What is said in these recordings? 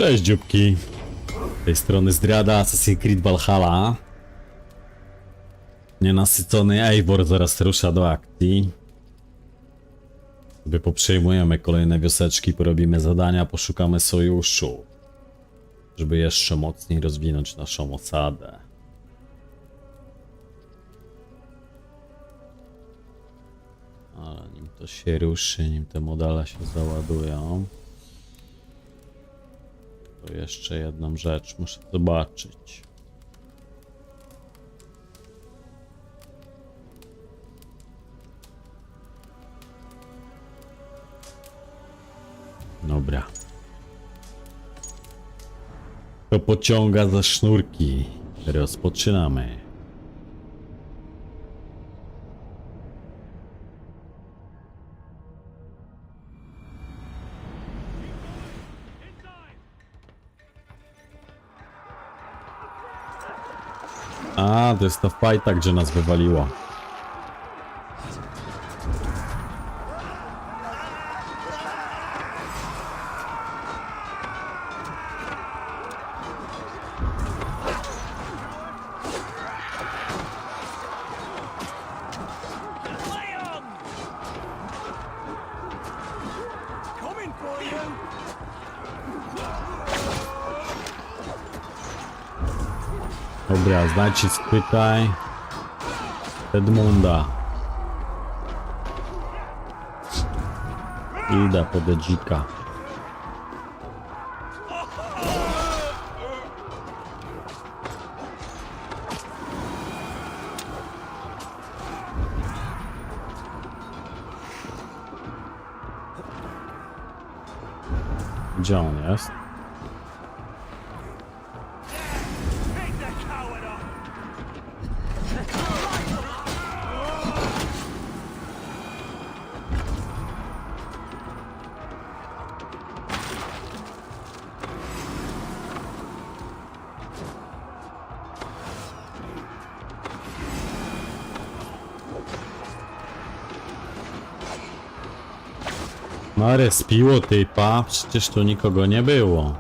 Cześć dzióbki. Z tej strony Zdrada, Assassin's Creed Valhalla. Nienasycony Eivor zaraz rusza do akcji. Sobie poprzejmujemy kolejne wioseczki, porobimy zadania, poszukamy sojuszu. Żeby jeszcze mocniej rozwinąć naszą osadę. Ale nim to się ruszy, nim te modele się załadują. To jeszcze jedną rzecz muszę zobaczyć. Dobra. To pociąga za sznurki. Rozpoczynamy. A, to jest ta fajta, gdzie nas wywaliło. Dobra, znajdź i spytaj Edmunda. Idę po dzika. Gdzie on jest? No respiło typa, przecież tu nikogo nie było.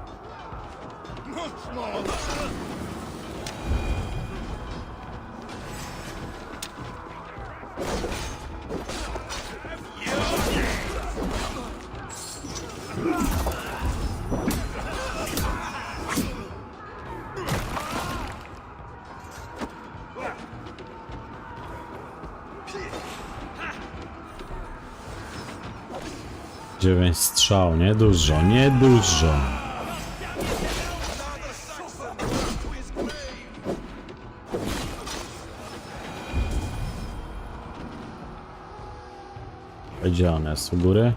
Dziewięć strzał, niedużo, niedużo. Gdzie on jest? U góry?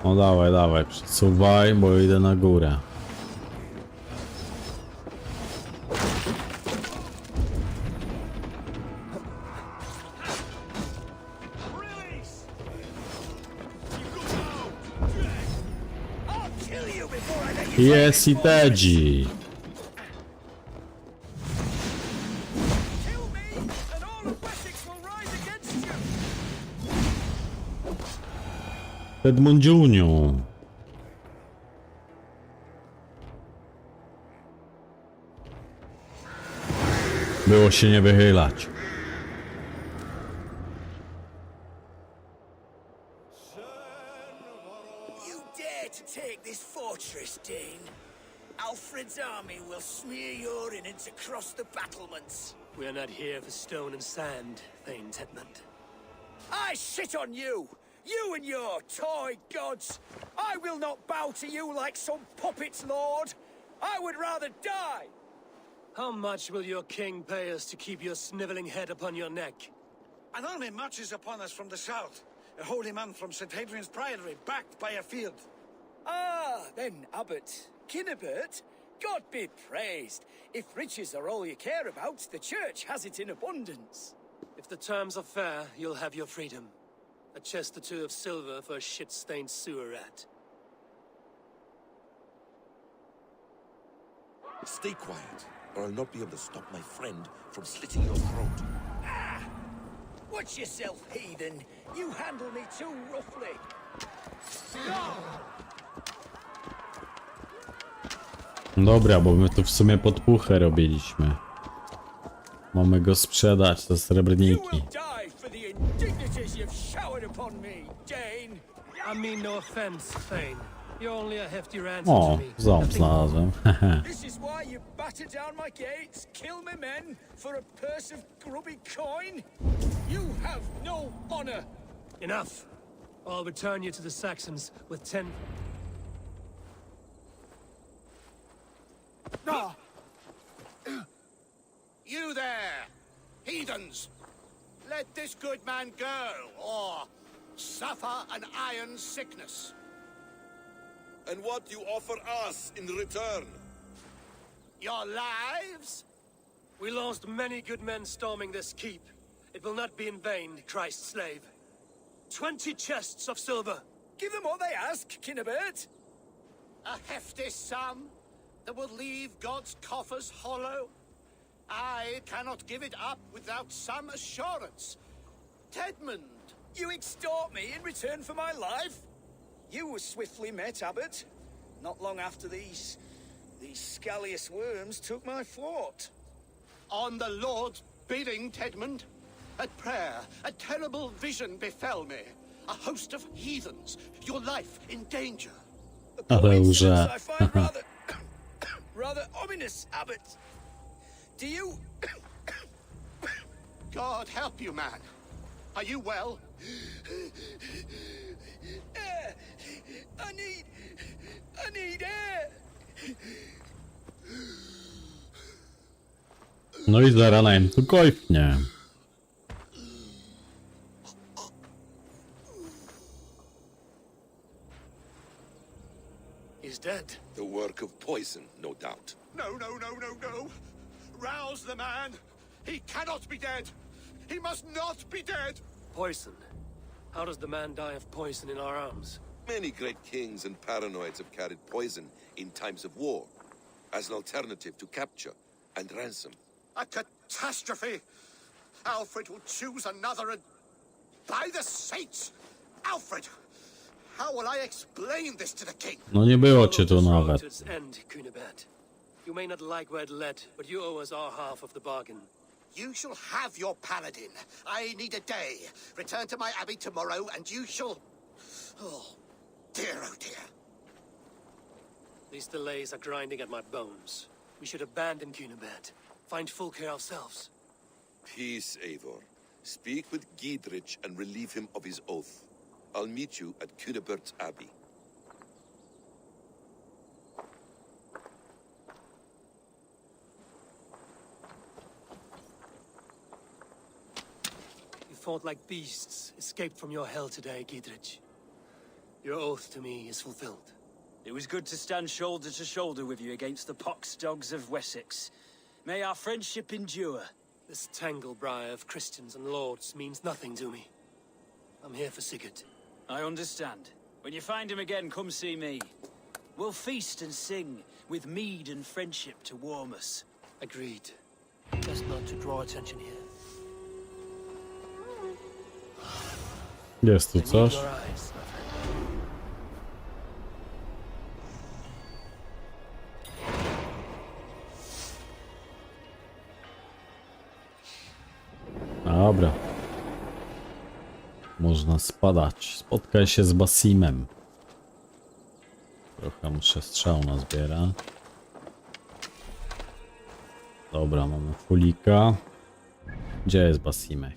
No dawaj, dawaj, przesuwaj, bo idę na górę. Jest i tedzi. Edmundziuniu. Było się nie wychylać. Alfred's army will smear your innards across the battlements. We're not here for stone and sand, Thane's Hetland. I shit on you! You and your toy gods! I will not bow to you like some puppet's lord! I would rather die! How much will your king pay us to keep your sniveling head upon your neck? An army marches upon us from the south. A holy man from St. Hadrian's Priory, backed by a field. Ah, then Abbot Kinnebert, God be praised. If riches are all you care about, the church has it in abundance. If the terms are fair, you'll have your freedom. A chest or two of silver for a shit-stained sewer rat. Stay quiet, or I'll not be able to stop my friend from slitting your throat. Watch yourself, heathen. You handle me too roughly. Dobra, bo my tu w sumie podpuchę robiliśmy. Mamy go sprzedać za You srebrniki. will die for the indignities you've showered upon me, Dane. I mean no offense, Thane. You're only a hefty ransom O, to me. ząb Nothing more. znalazłem. This is why you batter down my gates, kill my men for a purse of grubby coin? You have no honor. Enough. I'll return you to the Saxons with 10... You there, heathens! Let this good man go, or suffer an iron sickness. And what you offer us in return? Your lives? We lost many good men storming this keep. It will not be in vain, Christ's slave. 20 chests of silver. Give them what they ask, Kinnebert. A hefty sum that will leave God's coffers hollow? I cannot give it up without some assurance. Tedmund! You extort me in return for my life? You were swiftly met, Abbot. Not long after these scallious worms took my fort. On the Lord's bidding, Tedmund. At prayer, a terrible vision befell me. A host of heathens, your life in danger. A Ale coincidence łże. I find rather ominous, Abbot. Do you... God help you, man. Are you well? Air! I need air! No i zaraz im tu kojfnie. He's dead. The work of poison, no doubt. No, no, no, no, no. Rouse the man. He cannot be dead. He must not be dead. Poison. How does the man die of poison in our arms? Many great kings and paranoids have carried poison in times of war, as an alternative to capture and ransom. A catastrophe. Alfred will choose another and... By the saints! Alfred! How will I explain this to the king? No nie było cię tu Follow this road nawet. to its end, Kunibert. You may not like where it led, but you owe us our half of the bargain. You shall have your paladin. I need a day. Return to my abbey tomorrow, and you shall... Oh, dear, oh dear. These delays are grinding at my bones. We should abandon Kunibert. Find Fulke ourselves. Peace, Eivor. Speak with Giedrich and relieve him of his oath. I'll meet you at Cunebert's Abbey. You fought like beasts, escaped from your hell today, Giedrich. Your oath to me is fulfilled. It was good to stand shoulder to shoulder with you against the pox dogs of Wessex. May our friendship endure. This tanglebriar of Christians and lords means nothing to me. I'm here for Sigurd. I understand. When you find him again, come see me. We'll feast and sing, with mead and friendship to warm us. Agreed. Just not to draw attention here. Jest tu I need coś? your eyes, my friend. Dobra. Można spadać. Spotkaj się z Basimem. Trochę muszę strzał nazbierać. Dobra, mamy fulika. Gdzie jest Basimek?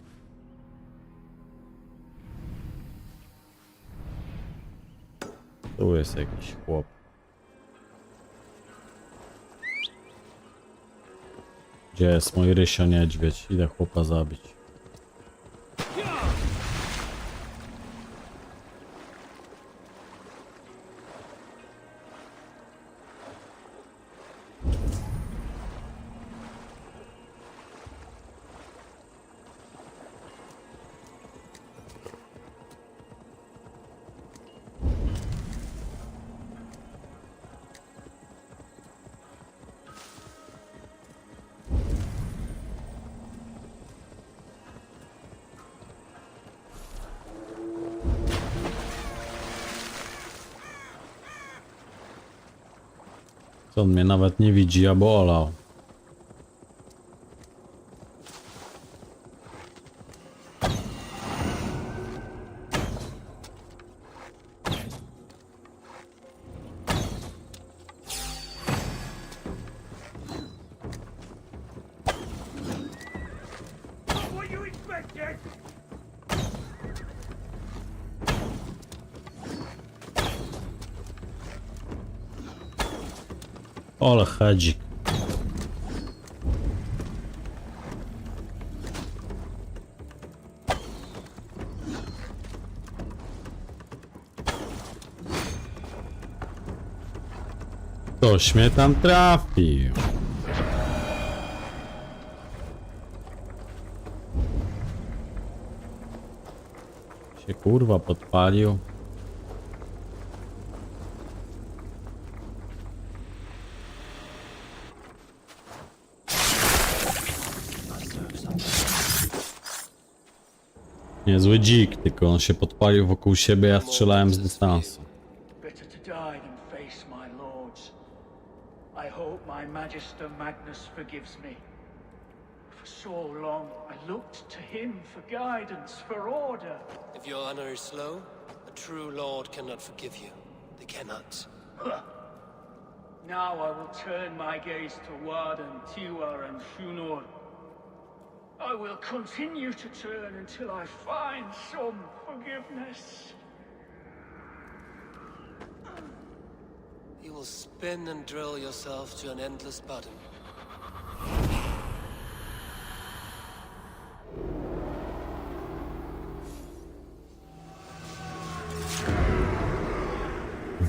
Tu jest jakiś chłop. Gdzie jest mój rysio niedźwiedź? Idę chłopa zabić. Co on mnie nawet nie widzi, ja bolał. What you expected? Ole hedzik. Ktoś mnie tam trafił. Się kurwa podpalił. Niezły dzik, tylko on się podpalił wokół siebie, ja strzelałem z dystansu. Better to die than face my lords. I hope my Magister Magnus forgives me. For so long I looked to him for guidance, for order. If your honor is slow, a true lord cannot forgive you. They cannot. Now I will turn my gaze to Warden, Tiwar, and Shunor. I will continue to turn until I find some forgiveness. You will spin and drill yourself to an endless bottom.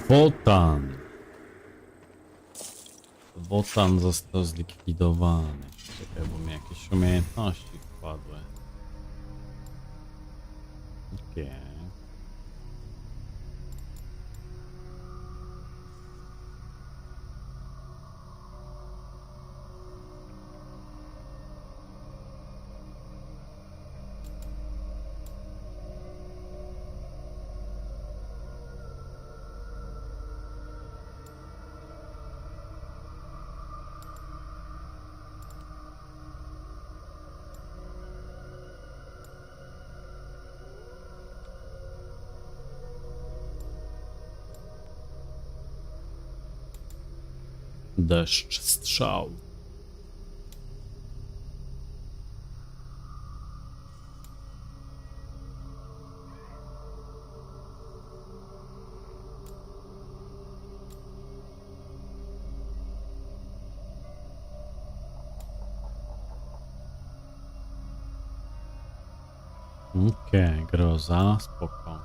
Wotan. Wotan został zlikwidowany. Czekaj, bo mi jakieś umiejętności wpadły. Okej. Deszcz strzał. Okej, groza, spoko.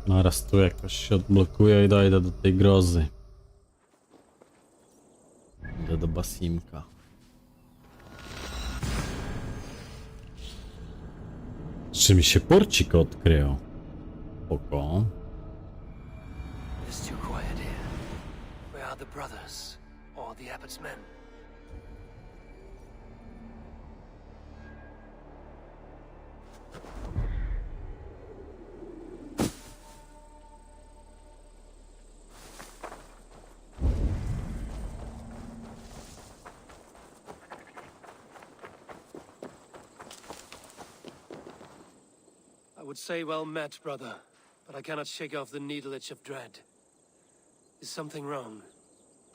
Naraz tu jakoś się odblokuję i dojdę do tej grozy. Idę do Basimka. Czy mi się porcik odkrył? Spoko. It's too quiet here. Where are the brothers? Or the abbot's men? I would say well met, brother, but I cannot shake off the needle itch of dread. Is something wrong?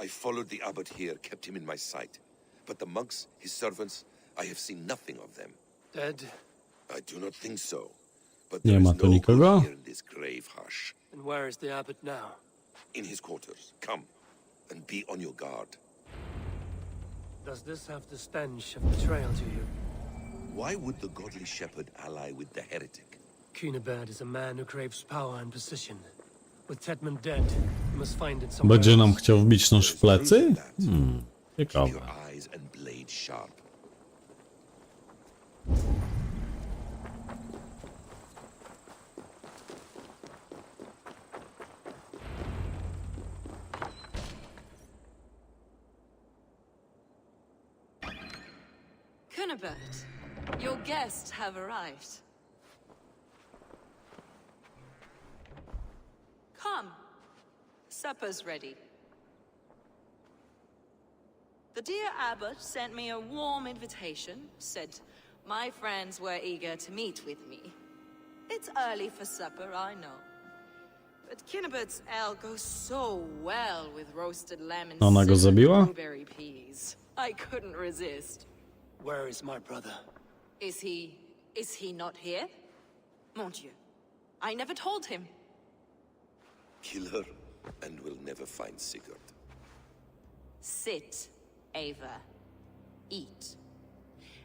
I followed the abbot here, kept him in my sight. But the monks, his servants, I have seen nothing of them. Dead? I do not think so. But Nie there is ma no tu nikogo? good here in this grave hush. And where is the abbot now? In his quarters. Come, and be on your guard. Does this have the stench of betrayal to you? Why would the godly shepherd ally with the heretic? Cunibert is a man who craves power and position. With Tedman dead, You must find it somewhere Będzie nam else. chciał wbić nóż w plecy? Keep Ciekawe. your eyes and blade sharp. Cunibert, your guests have arrived. Come. Supper's ready. The dear abbot sent me a warm invitation, said my friends were eager to meet with me. It's early for supper, I know. But Cunibert's ale goes so well with roasted lamb and Ona go simmered zabiła? blueberry peas. I couldn't resist. Where is my brother? Is he not here? Mon Dieu, I never told him. Kill her, and we'll never find Sigurd. Sit, Eivor. Eat.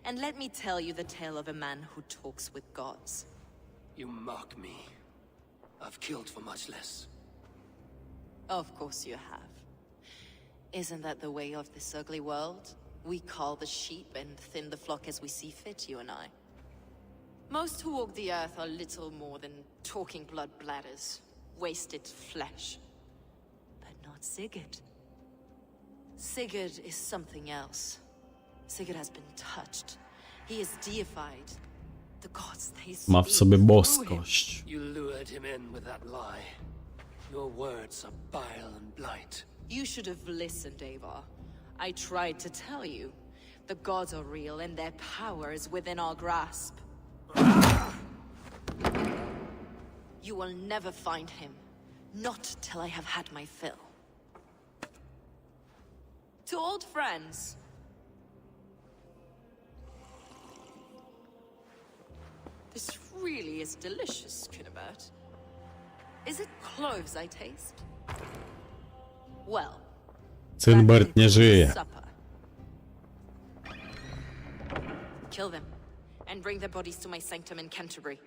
And let me tell you the tale of a man who talks with gods. You mock me. I've killed for much less. Of course you have. Isn't that the way of this ugly world? We cull the sheep and thin the flock as we see fit, you and I. Most who walk the earth are little more than talking blood bladders, wasted flesh. But not Sigurd. Sigurd is something else. Sigurd has been touched. He is deified. The gods, they Ma w speak sobie through him. boskość. You lured him in with that lie. Your words are bile and blight. You should have listened, Eivor. I tried to tell you. The gods are real and their power is within our grasp. You will never find him. Not till I have had my fill. To old friends. This really is delicious, Cunibert. Is it cloves I taste? Well, Cynbert nie żyje. supper. Kill them, and bring their bodies to my sanctum in Canterbury.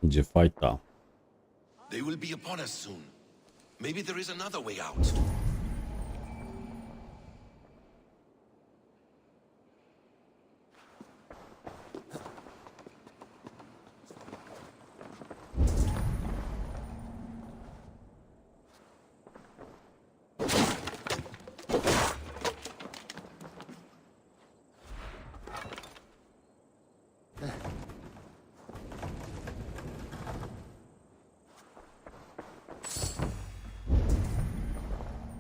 Idzie fajta. They will be upon us soon. Maybe there is another way out.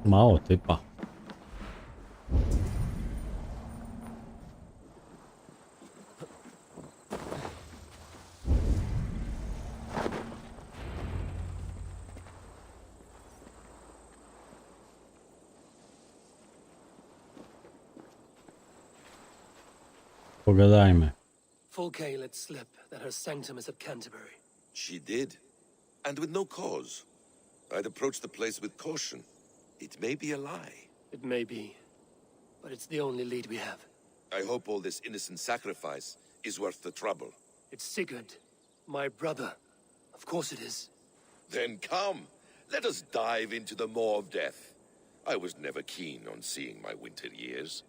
Mało typa. Pogadajmy. Fulke let slip that her sanctum is at Canterbury. She did, and with no cause. I'd approach the place with caution. It may be a lie. It may be, but it's the only lead we have. I hope all this innocent sacrifice is worth the trouble. It's Sigurd, my brother. Of course it is. Then come, let us dive into the maw of death. I was never keen on seeing my winter years.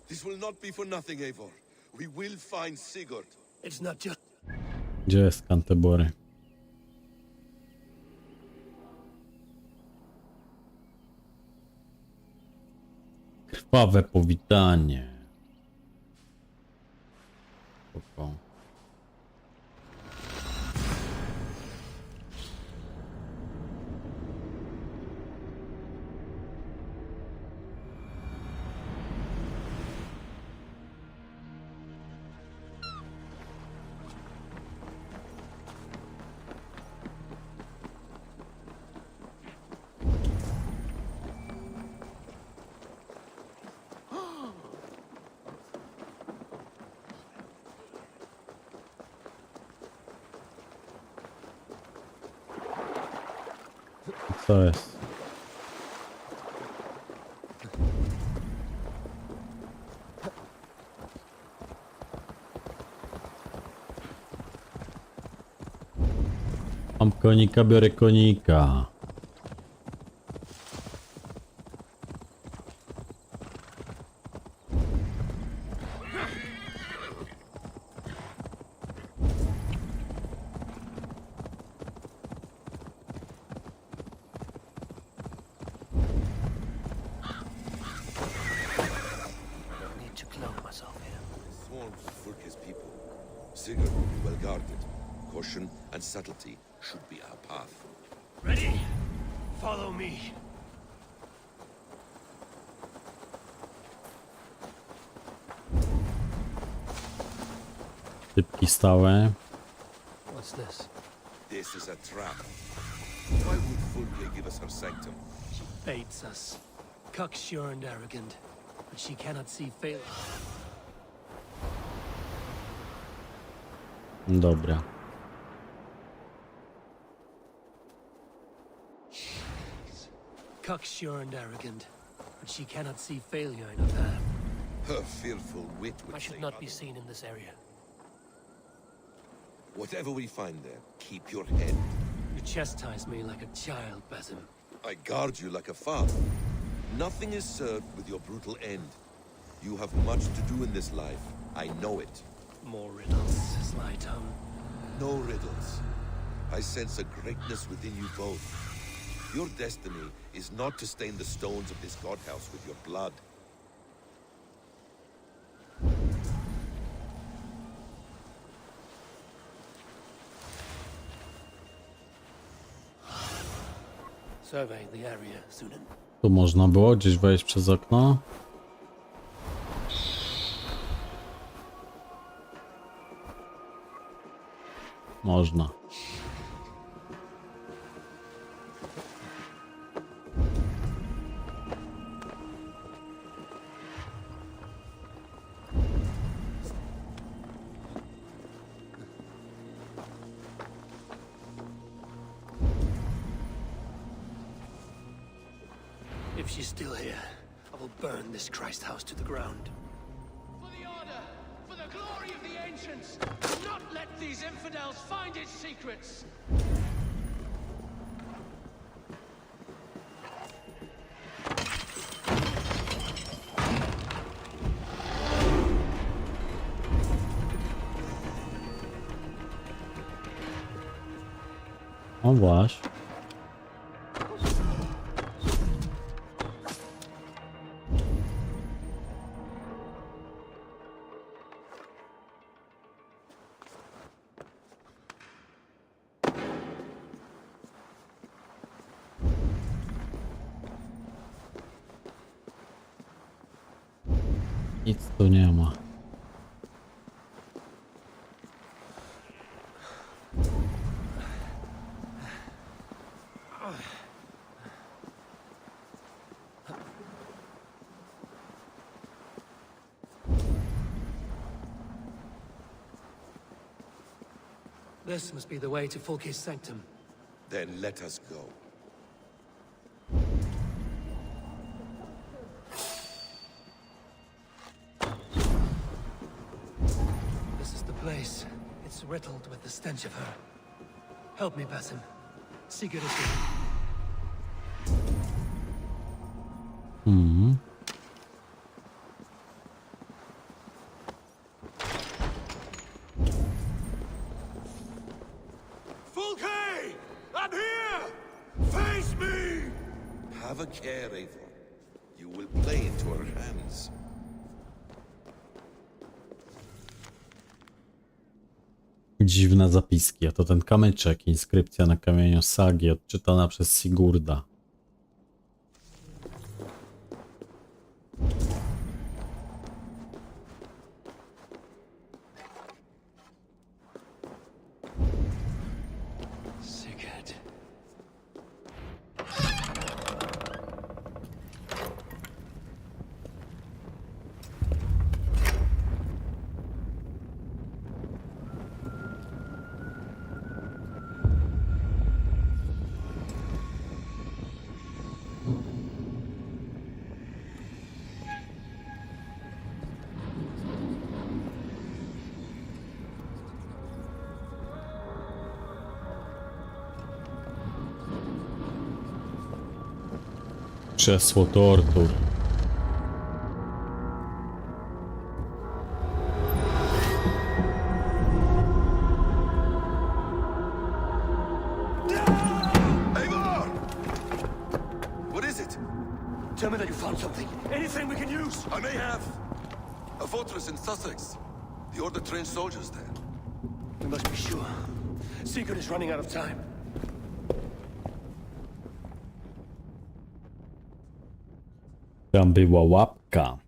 This will not be for nothing, Eivor. We will find Sigurd. It's not just... Gdzie jest Canterbury? Krwawe powitanie. Spoko. Co jest? Mam konika, biorę konika. Need to clone myself here. Swarms of Furka's people. Sigurd will be well guarded. Caution and subtlety should be our path. Ready? Follow me. Typki stałe. What's this? This is a trap. Why would Furka give us her sanctum? She baits us. Cocksure and arrogant. But she cannot see failure. Dobra. Cocksure and arrogant. But she cannot see failure in her path. Her fearful wit would I should say not be otherwise. seen in this area. Whatever we find there, keep your head. You chastise me like a child, Basim. I guard you like a father. Nothing is served with your brutal end. You have much to do in this life. I know it. More riddles, sly tongue. No riddles. I sense a greatness within you both. Your destiny is not to stain the stones of this godhouse with your blood. Survey the area, Sunan. Tu można było gdzieś wejść przez okno. Można. If she's still here, I will burn this Christ house to the ground. For the Order, for the glory of the Ancients, do not let these infidels find its secrets! O właśnie. Nic tu nie ma. This must be the way to Fulke's sanctum. Then let us go. This is the place. It's riddled with the stench of her. Help me, Basim. Sigurd is here. Mhm. Fulke! I'm here! Face me! Have a care, Eivor. You will play into her hands. Dziwne zapiski, a to ten kamyczek, inskrypcja na kamieniu sagi odczytana przez Sigurda. Sigurd. Krzesło tortur. Eivor! What is it? Tell me that you found something. Anything we can use. I may have. A fortress in Sussex. The Order trained soldiers there. We must be sure. Sigurd is running out of time. Tam była łapka.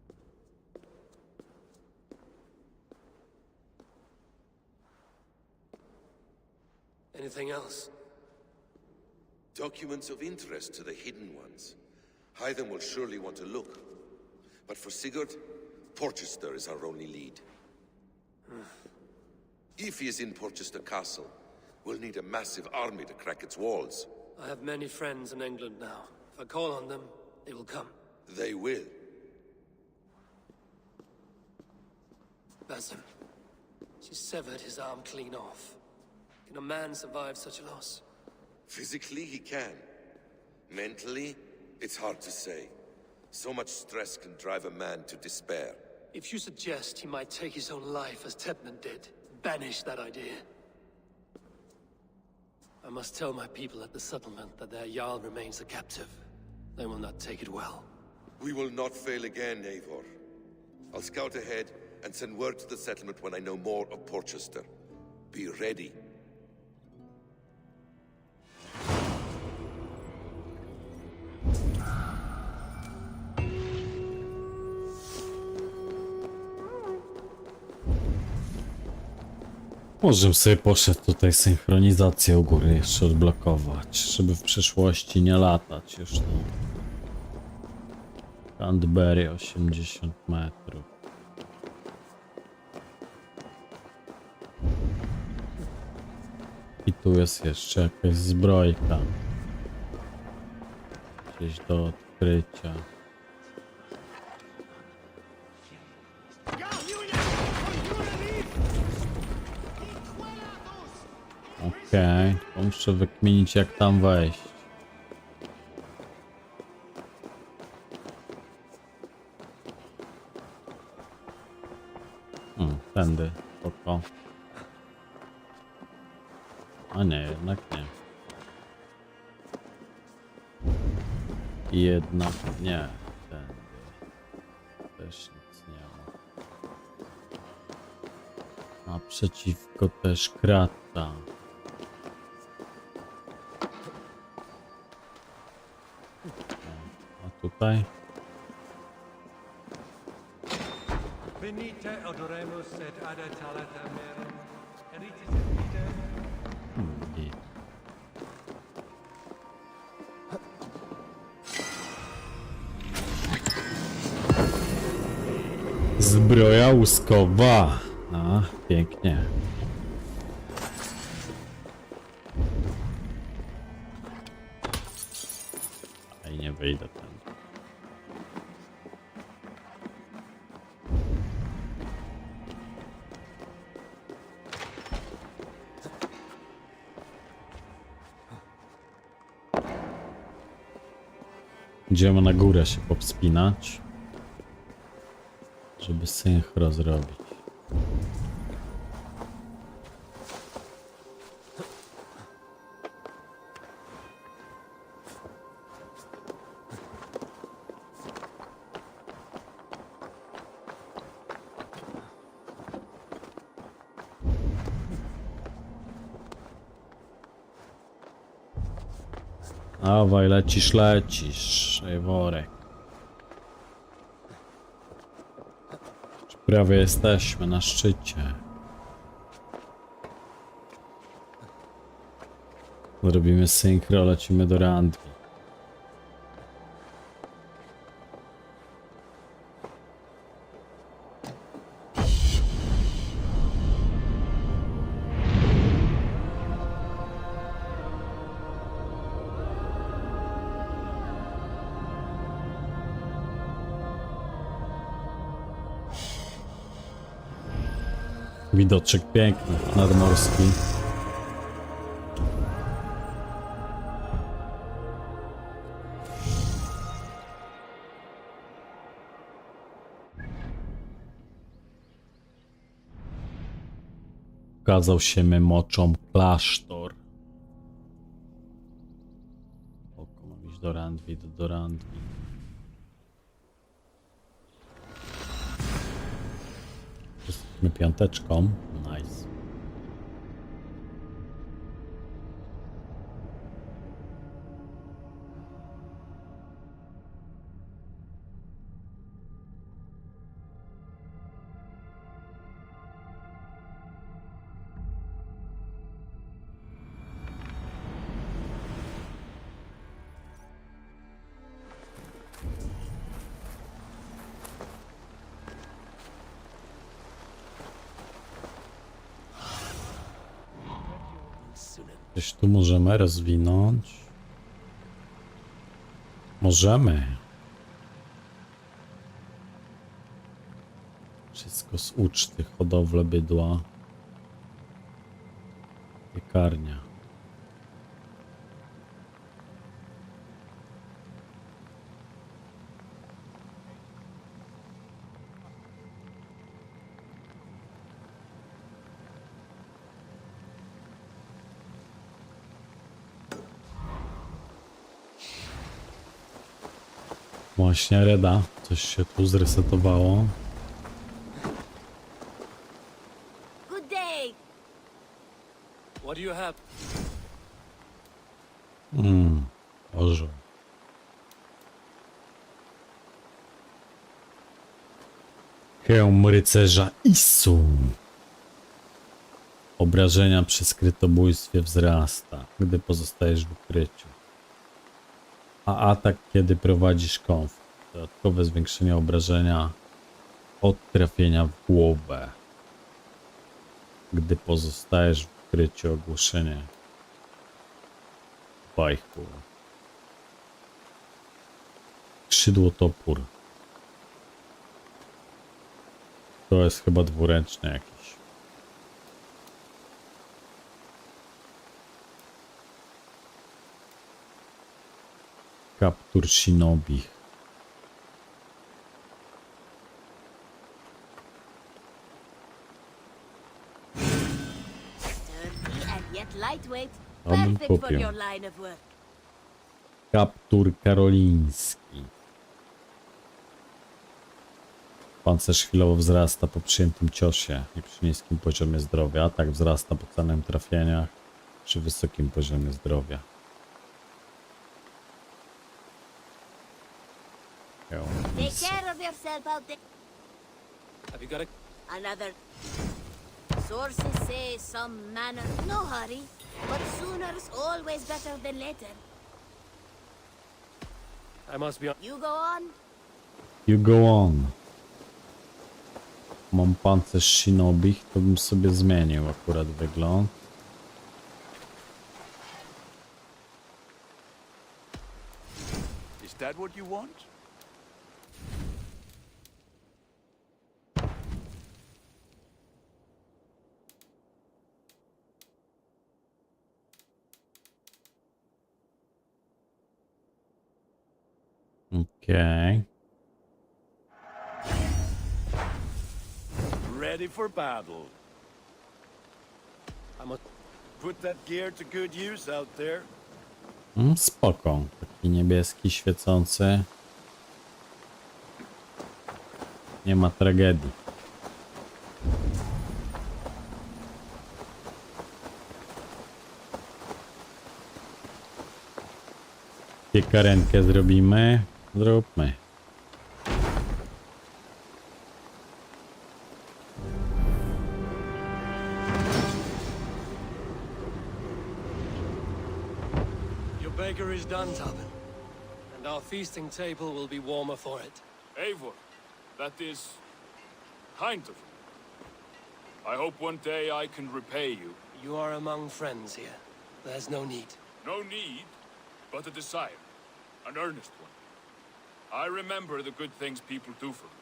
Anything else? Documents of interest to the hidden ones. Hythen will surely want to look. But for Sigurd, Porchester is our only lead. If he is in Porchester Castle, we'll need a massive army to crack its walls. I have many friends in England now. If I call on them, they will come. They will. Basim. She severed his arm clean off. Can a man survive such a loss? Physically, he can. Mentally, it's hard to say. So much stress can drive a man to despair. If you suggest he might take his own life as Tepman did, banish that idea. I must tell my people at the settlement that their Jarl remains a captive. They will not take it well. We will not fail again, Eivor. I'll scout ahead and send word to the settlement when I know more of Porchester. Be ready. Może sobie poszedł tutaj synchronizację u góry jeszcze odblokować, żeby w przyszłości nie latać już tu. Canterbury 80 metrów. I tu jest jeszcze jakaś zbrojka. Gdzieś do odkrycia. Okej, to muszę wykminić jak tam wejść. Tędy, spoko. A nie, jednak nie. Jednak nie, tędy. Też nic nie ma. Naprzeciwko też krata. A tutaj? Venite adoremus et adetalata merum, eritis et vitem. I zbroja łuskowa. A, pięknie. I nie wyjdę tam. Idziemy na górę się powspinać, żeby synchro zrobić. Dawaj, lecisz, Eivorek. Prawie jesteśmy na szczycie. Zrobimy synchro, lecimy do randki. Widoczek piękny, nadmorski. ukazał się mym oczom klasztor. Oko, mam iść do Randwi, do Randwi. Jesteśmy piąteczką. Nice. Coś tu możemy rozwinąć. Możemy. Wszystko z uczty, hodowlę bydła. Piekarnia. Właśnie, Reda. Coś się tu zresetowało. Good day. What do you have? Orzeł. Hełm rycerza Isu. Obrażenia przy skrytobójstwie wzrasta, gdy pozostajesz w ukryciu. A atak, kiedy prowadzisz konflikt. Dodatkowe zwiększenie obrażenia od trafienia w głowę. Gdy pozostajesz w ukryciu, ogłoszenie. Bajchu. Skrzydło topór. To jest chyba dwuręczny jakiś. Kaptur shinobi. Sturdy and yet lightweight. To bym Perfect for kupił. your line of work. Kaptur karoliński. Pancerz chwilowo wzrasta po przyjętym ciosie i przy niskim poziomie zdrowia. Atak wzrasta po celnym trafieniach przy wysokim poziomie zdrowia. Take care of yourself out there. Have you got a... Another. Sources say some manner. No hurry, but sooner's always better than later. I must be on... You go on. You go on. Mam pancerz shinobi, to bym sobie zmienił akurat wygląd. Is that what you want? Okej. Ready for battle. I must... Put that gear to good use out there. Spoko. Taki niebieski, świecący. Nie ma tragedii. Piekarenkę zrobimy. Zróbmy. Your baker is done, Tobin. And our feasting table will be warmer for it. Eivor, that is kind of you. I hope one day I can repay you. You are among friends here. There's no need. No need, but a desire. An earnest one. I remember the good things people do for me.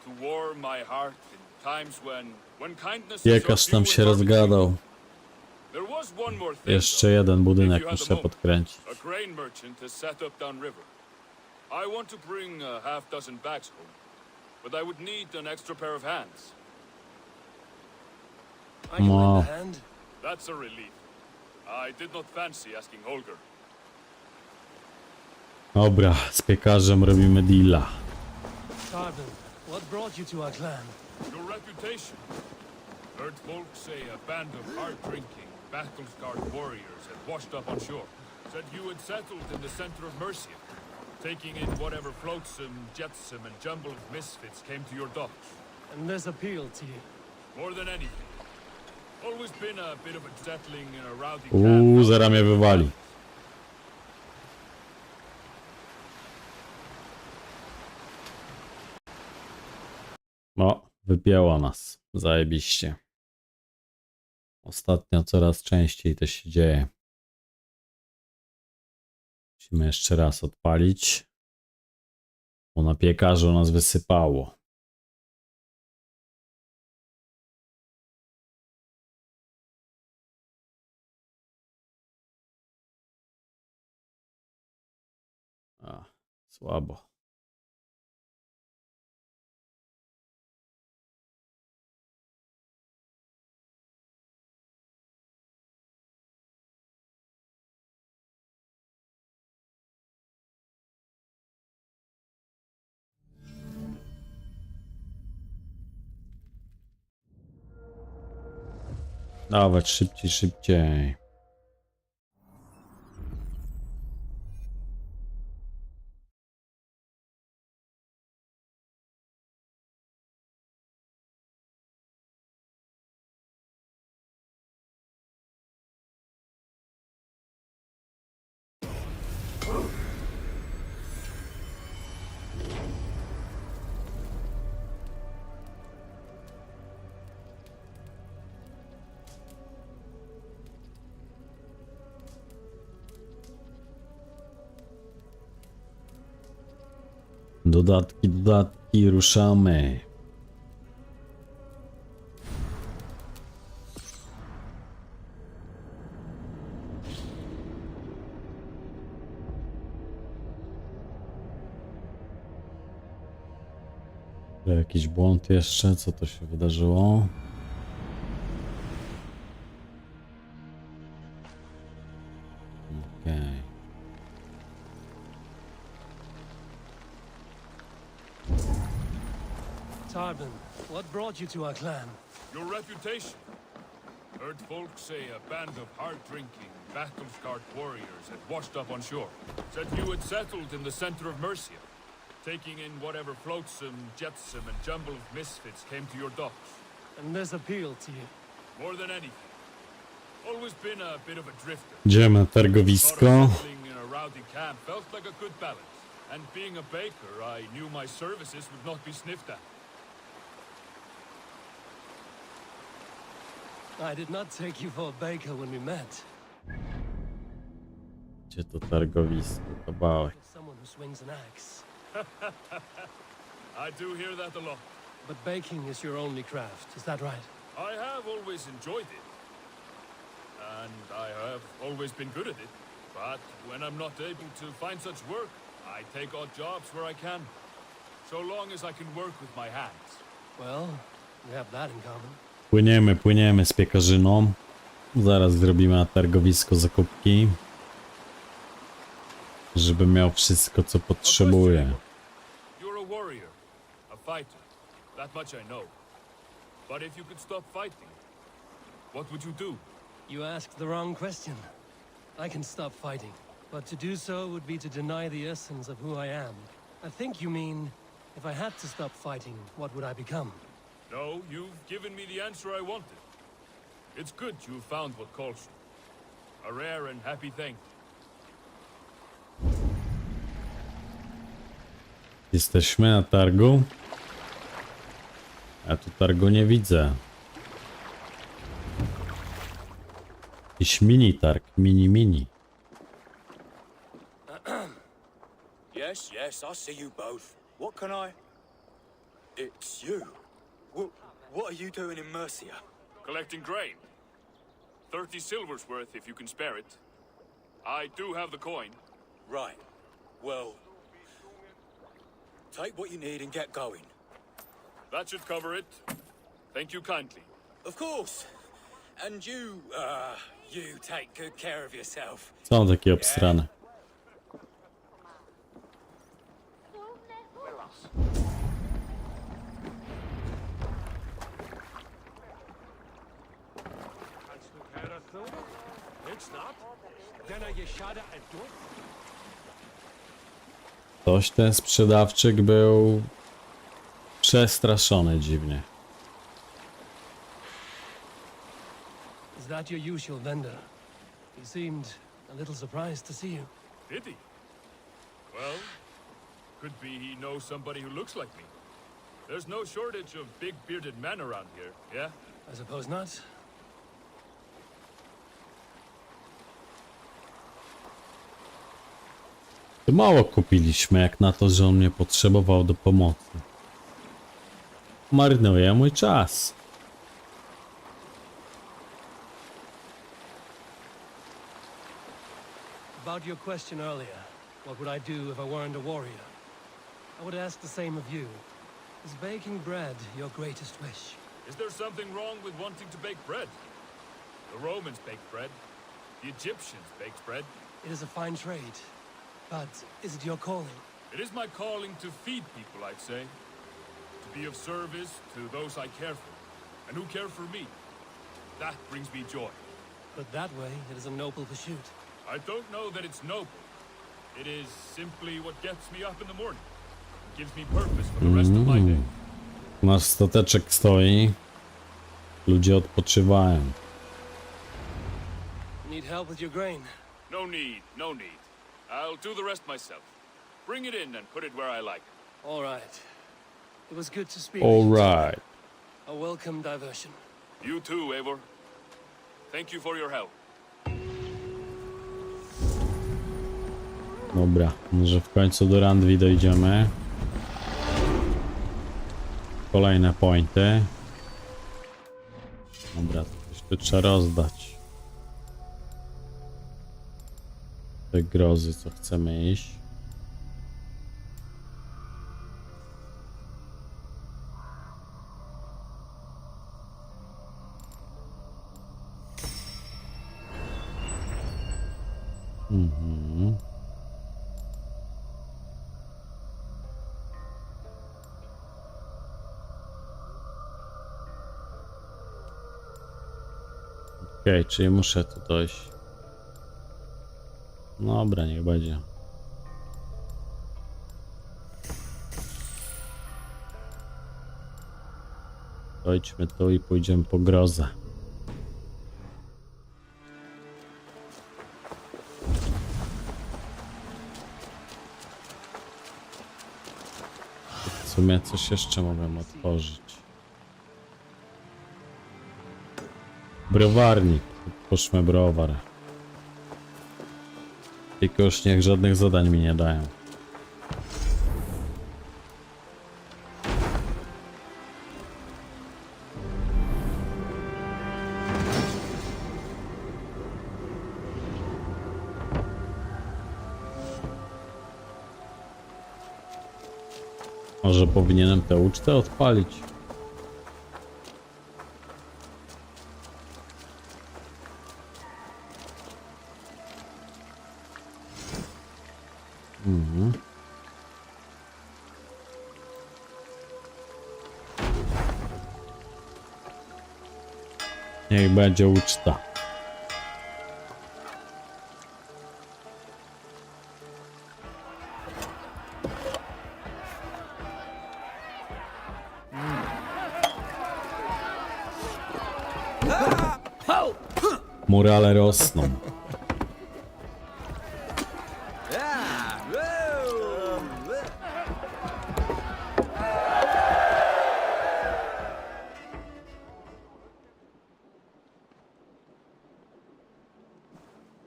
To warm my heart in times when kindness is so Piekarz few tam and się far between. rozgadał. There was one more thing, Jeszcze though, jeden if budynek you had the muszę moment. podkręcić. A grain merchant has set up downriver. I want to bring a half-dozen bags home, but I would need an extra pair of hands. I can lend a hand. That's a relief. I did not fancy asking Holger. Dobra, z piekarzem robimy deala. Tarvin, what brought you to our clan? Your reputation. Heard folks say a band of hard-drinking, battle-scarred warriors had washed up on shore. Said you had settled in the center of Mercia, taking in whatever flotsam, jetsam, and jumble of misfits came to your docks. And this appealed to you? More than anything. Always been a bit of a settling in a rowdy camp. Zaraz mnie wywali. No, wypięła nas. Zajebiście. Ostatnio coraz częściej to się dzieje. Musimy jeszcze raz odpalić. Bo na piekarzu nas wysypało. A, słabo. Dawać szybciej, szybciej. Dodatki, ruszamy. Jakiś błąd jeszcze? Co to się wydarzyło? Okej. Tarvin, what brought you to our clan? Your reputation. Heard folks say a band of hard-drinking, battle-scarred warriors had washed up on shore. Said you had settled in the center of Mercia, taking in whatever flotsam, jetsam, and jumble of misfits came to your docks. And this appealed to you? More than anything. Always been a bit of a drifter. Idziemy na targowisko. Settling in a rowdy camp felt like a good balance. And being a baker, I knew my services would not be sniffed at. I did not take you for a baker when we met. Gdzie to targowisko? To bałek. Someone who swings an axe. I do hear that a lot. But baking is your only craft, is that right? I have always enjoyed it. And I have always been good at it. But when I'm not able to find such work, I take odd jobs where I can. So long as I can work with my hands. Well, we have that in common. Płyniemy z piekarzyną. Zaraz zrobimy na targowisko zakupki. Żeby miał wszystko, co potrzebuje. You're a warrior, a fighter. That much I know. But if you could stop fighting, what would you do? You asked the wrong question. I can stop fighting, but to do so would be to deny the essence of who I am. I think you mean, if I had to stop fighting, what would I become? No, you've given me the answer I wanted. It's good you found what calls you. A rare and happy thing. Jesteśmy na targu. Ja tu targu nie widzę. Jakiś mini targ, mini. Yes, I see you both. What can I... It's you. What are you doing in Mercia? Collecting grain. 30 silver's worth if you can spare it. I do have the coin. Right. Well... Take what you need and get going. That should cover it. Thank you kindly. Of course. And you take good care of yourself. Co on taki obstrany? Ktoś ten sprzedawczyk był przestraszony dziwnie. Is that your usual vendor? He seemed a little surprised to see you. Did he? Well, could be he knows somebody who looks like me. There's no shortage of big bearded men around here, yeah? I suppose not. To mało kupiliśmy jak na to, że on mnie potrzebował do pomocy. Marnuje mój czas. About your question earlier, what would I do if I weren't a warrior? I would ask the same of you. Is baking bread your greatest wish? Is there something wrong with wanting to bake bread? The Romans baked bread. The Egyptians baked bread. It is a fine trade, but is it your calling? It is my calling to feed people, I'd say. To be of service to those I care for, and who care for me. That brings me joy. But that way, it is a noble pursuit. I don't know that it's noble. It is simply what gets me up in the morning. It gives me purpose for the rest of my day. Nasz stateczek stoi. Ludzie odpoczywają. Need help with your grain? No need, no need. I'll do the rest myself. Bring it in and put it where I like. All right. It was good to speak. All right. A welcome diversion. You too, Eivor. Thank you for your help. Dobra, może w końcu do Randwi dojdziemy. Kolejne pointy. Dobra, coś tu trzeba rozdać. Te grozy, co chcemy iść. Okej, czyli muszę tu dojść. Dobra, niech będzie. Dojdźmy tu i pójdziemy po grozę. W sumie coś jeszcze mogę otworzyć. Browarnik. Puszczmy browar. Tylko już niech żadnych zadań mi nie dają. Może powinienem tę ucztę odpalić? Niech będzie uczta. Morale rosną.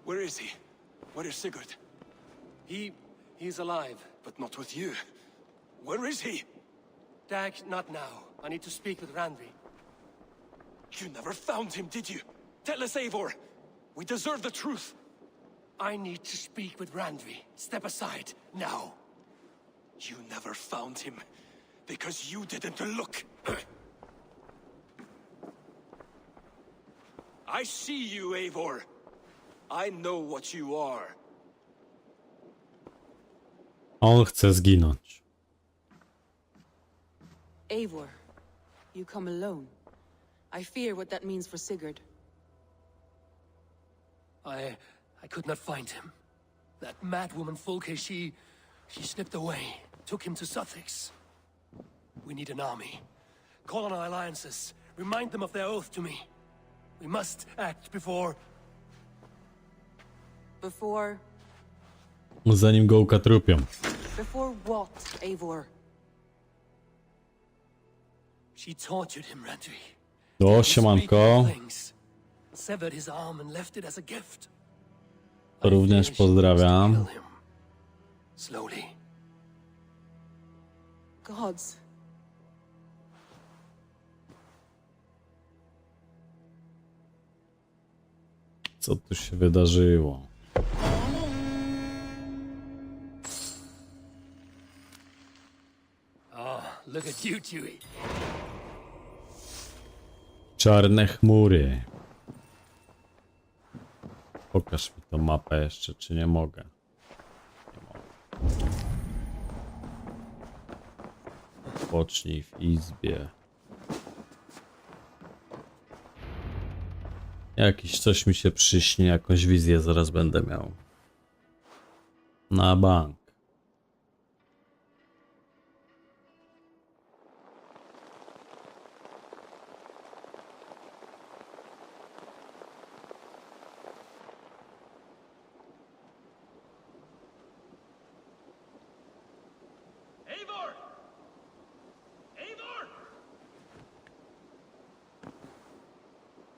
Where is he? Where is Sigurd? He's alive. But not with you. Where is he? Dag, not now. I need to speak with Randvi. You never found him, did you? Tell us, Eivor. We deserve the truth. I need to speak with Randvi. Step aside, now. You never found him because you didn't look. I see you, Eivor. I know what you are. On chce zginąć. Eivor, you come alone. I fear what that means for Sigurd. I could not find him. That madwoman Folke, she slipped away, took him to Sussex. We need an army. Call on our alliances. Remind them of their oath to me. We must act before... Before... Zanim go ukatrupią. Before what, Eivor? She tortured him, Randvi. O, siemanko. Severed his arm and left it as a gift. Również pozdrawiam. Slowly. Gods. Co tu się wydarzyło? Look at you, Chewie. Czarne chmury. Pokaż mi tą mapę jeszcze, czy nie mogę? Nie mogę. Odpocznij w izbie. Jakiś coś mi się przyśni, jakąś wizję zaraz będę miał. Na bank. Eivor! Eivor!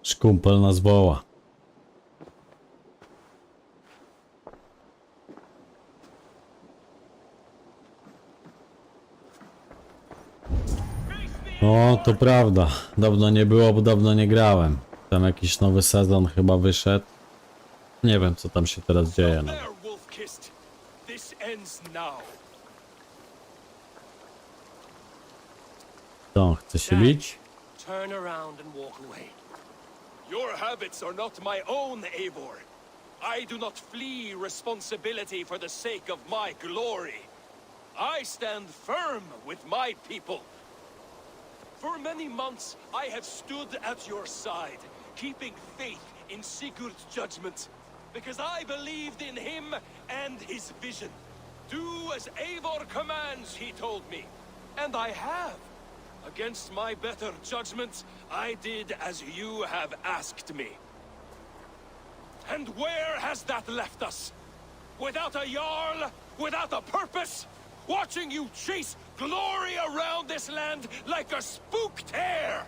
Szkumpel nas woła. No, to prawda. Dawno nie było, bo dawno nie grałem. Tam jakiś nowy sezon chyba wyszedł. Nie wiem, co tam się teraz dzieje. No. Co, on chce się bić? Turn around and walk away. Your habits are not my own, Eivor. I do not flee responsibility for the sake of my glory. I stand firm with my people. For many months, I have stood at your side, keeping faith in Sigurd's judgment, because I believed in him and his vision. Do as Eivor commands, he told me, and I have. Against my better judgment, I did as you have asked me. And where has that left us? Without a Jarl? Without a purpose? Watching you chase glory around this land like a spooked hare!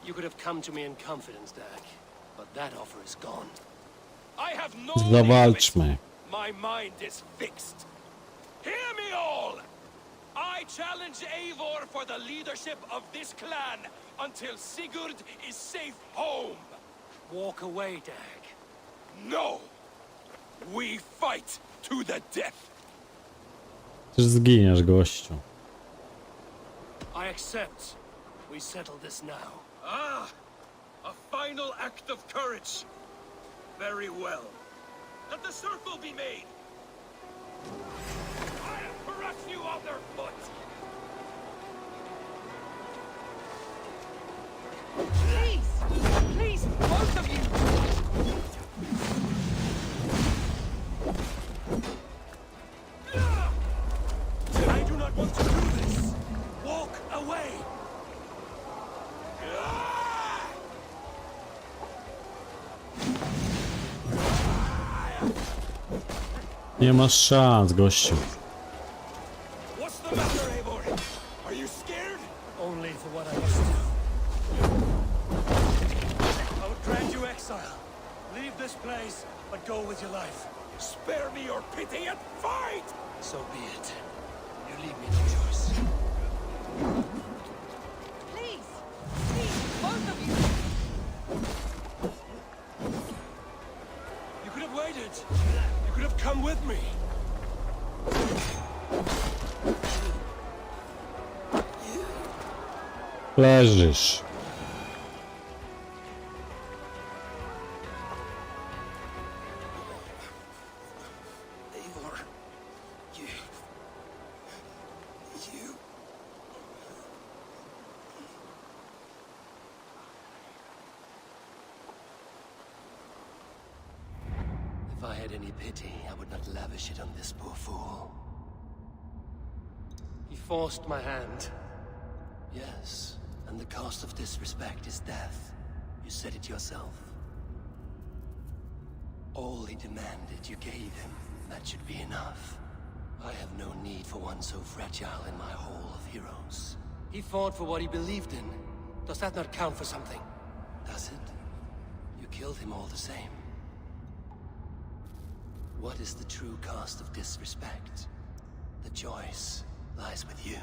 You could have come to me in confidence, Dag, but that offer is gone. I have no Zawalczmy. limits. My mind is fixed. Hear me all! I challenge Eivor for the leadership of this clan until Sigurd is safe home. Walk away, Dag. No! We fight to the death! Też zginiesz, gościu. I accept. We settle this now. Ah! A final act of courage. Very well. Let the circle be made. I'll crush you underfoot! Please! Please, both of you! I do not want to do this! Walk away! Nie masz szans, gościu. What's the matter, Eivor? Are you scared? Only for what I used to do. I would grant you exile. Leave this place, but go with your life. Spare me your pity and fight! So be it. You leave me no choice. Please! Please, both of you! You could have waited. You could have come with me. Leżysz. Eivor, you... If I had any pity, I would not lavish it on this poor fool. He forced my hand. Yes, and the cost of disrespect is death. You said it yourself. All he demanded, you gave him. That should be enough. I have no need for one so fragile in my hall of heroes. He fought for what he believed in. Does that not count for something? Does it? You killed him all the same. What is the true cost of disrespect? The choice lies with you.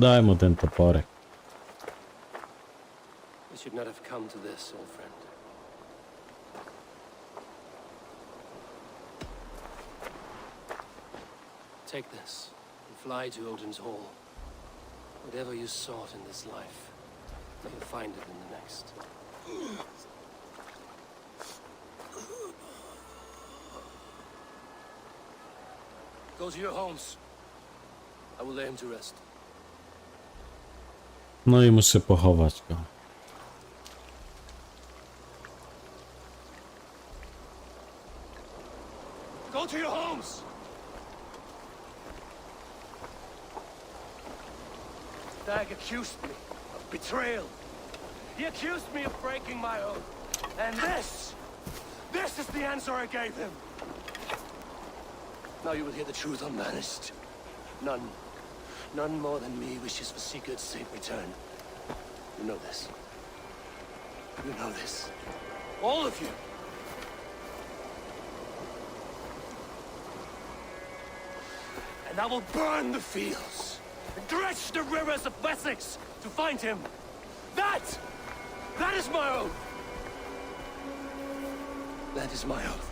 Daj mu ten toporek. We should not have come to this, old friend. Take this and fly to Odin's Hall. Whatever you sought in this life, may you find it in the next. Go to your homes. I will lay him to rest. No i muszę pochować go. Go to your homes! Dag accused me of betrayal. He accused me of breaking my oath. And this is the answer I gave him. Now you will hear the truth unmanaged. None more than me wishes for Sigurd's safe return. You know this. You know this. All of you. And I will burn the fields and dredge the rivers of Wessex to find him. That is my oath. That is my oath.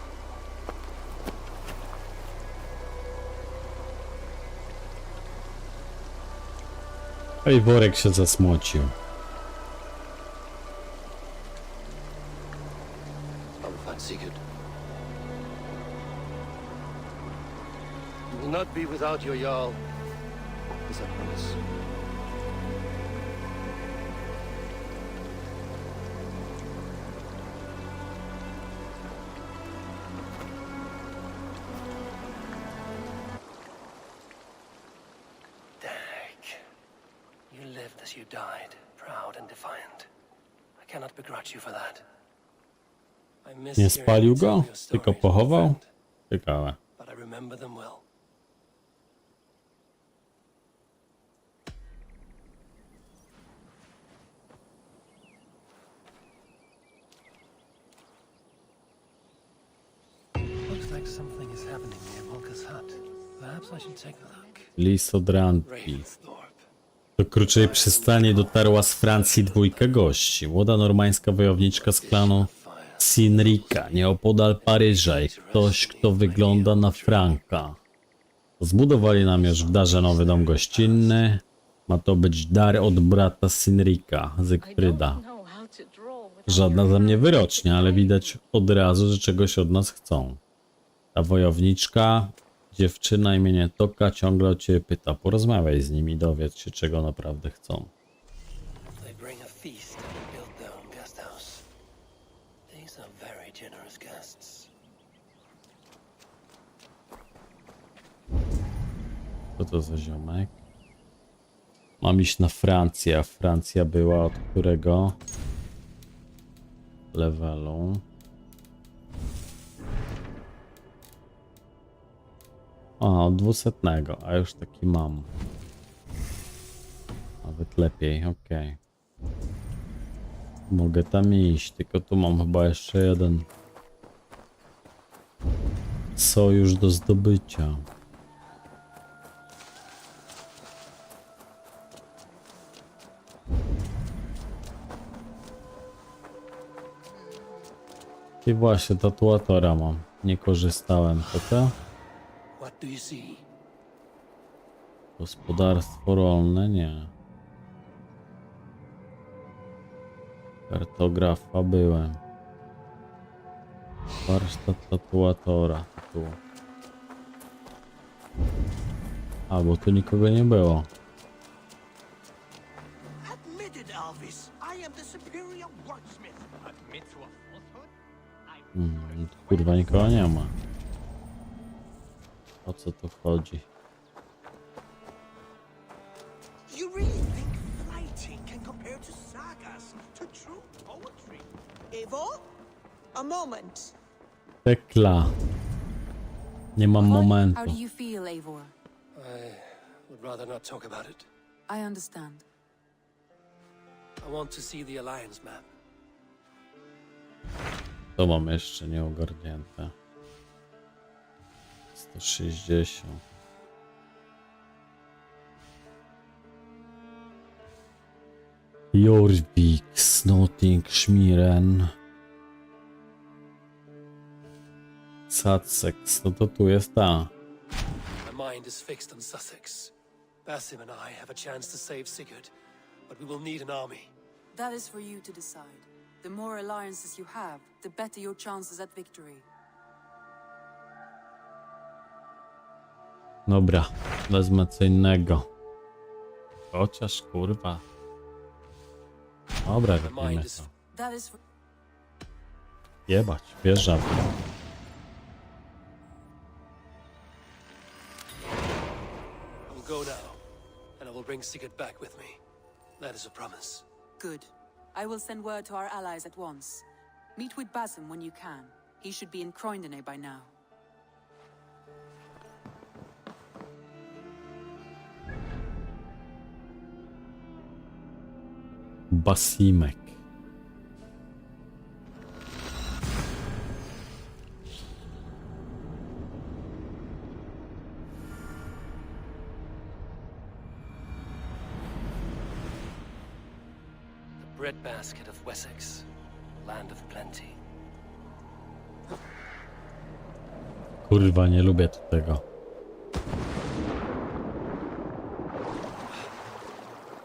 Eivorek się zasmucił. I will find Sigurd. You will not be without your Jarl. This I promise. You lived as you died, proud and defiant. I cannot begrudge you for that. I miss Nie hearing spalił some go? of your Tylko stories, pochował? friend, Ciekawe. but I remember them well. Looks like something is happening near Volka's hut. Perhaps I should take a look. List od randki. Ravensthorpe. Do krótszej przystani dotarła z Francji dwójka gości. Młoda normańska wojowniczka z klanu Sinrika, nieopodal Paryża i ktoś, kto wygląda na Franka. Zbudowali nam już w darze nowy dom gościnny. Ma to być dar od brata Sinrika, Zygfryda. Żadna ze mnie wyrocznia, ale widać od razu, że czegoś od nas chcą. Ta wojowniczka, dziewczyna imienia Toka, ciągle o ciebie pyta. Porozmawiaj z nimi, dowiedz się, czego naprawdę chcą. They bring a feast and build their own guest house. These are very generous guests. Co to za ziomek? Mam iść na Francję, a Francja była od którego levelu? A, od 200, a już taki mam. Nawet lepiej, okej. Mogę tam iść, tylko tu mam chyba jeszcze jeden sojusz do zdobycia. I właśnie, tatuatora mam. Nie korzystałem, to to? Do you see? Gospodarstwo rolne? Nie. Kartografa byłem. Warsztat tatuatora. Tu. A, bo tu nikogo nie było. Admitted, Alvis. I am the superior wordsmith. Admit to a falsehood? Tu kurwa nikogo nie ma. O co tu chodzi? You really think writing can compare to sagas, to true poetry? Eivor? A moment. Tekla. Nie mam How do momentu. you feel, Eivor? I would rather not talk about it. I understand. I want to see the Alliance map. To mam jeszcze nieogarnięte. 160. Jorvik, Snotting, Schmieren. Sussex, no to tu jest ta. My mind is fixed on Sussex. Basim and I have a chance to save Sigurd, but we will need an army. That is for you to decide. The more alliances you have, the better your chances at victory. Dobra, wezmę co innego. Chociaż kurwa. Dobra, robimy to. That is for... Jebać, wjeżdżam. I will go now, and I will bring Sigurd back with me. That is a promise. Good. I will send word to our allies at once. Meet with Basim when you can. He should be in Croydon by now. Basimek. The breadbasket of Wessex, land of plenty. Kurwa, nie lubię tu tego.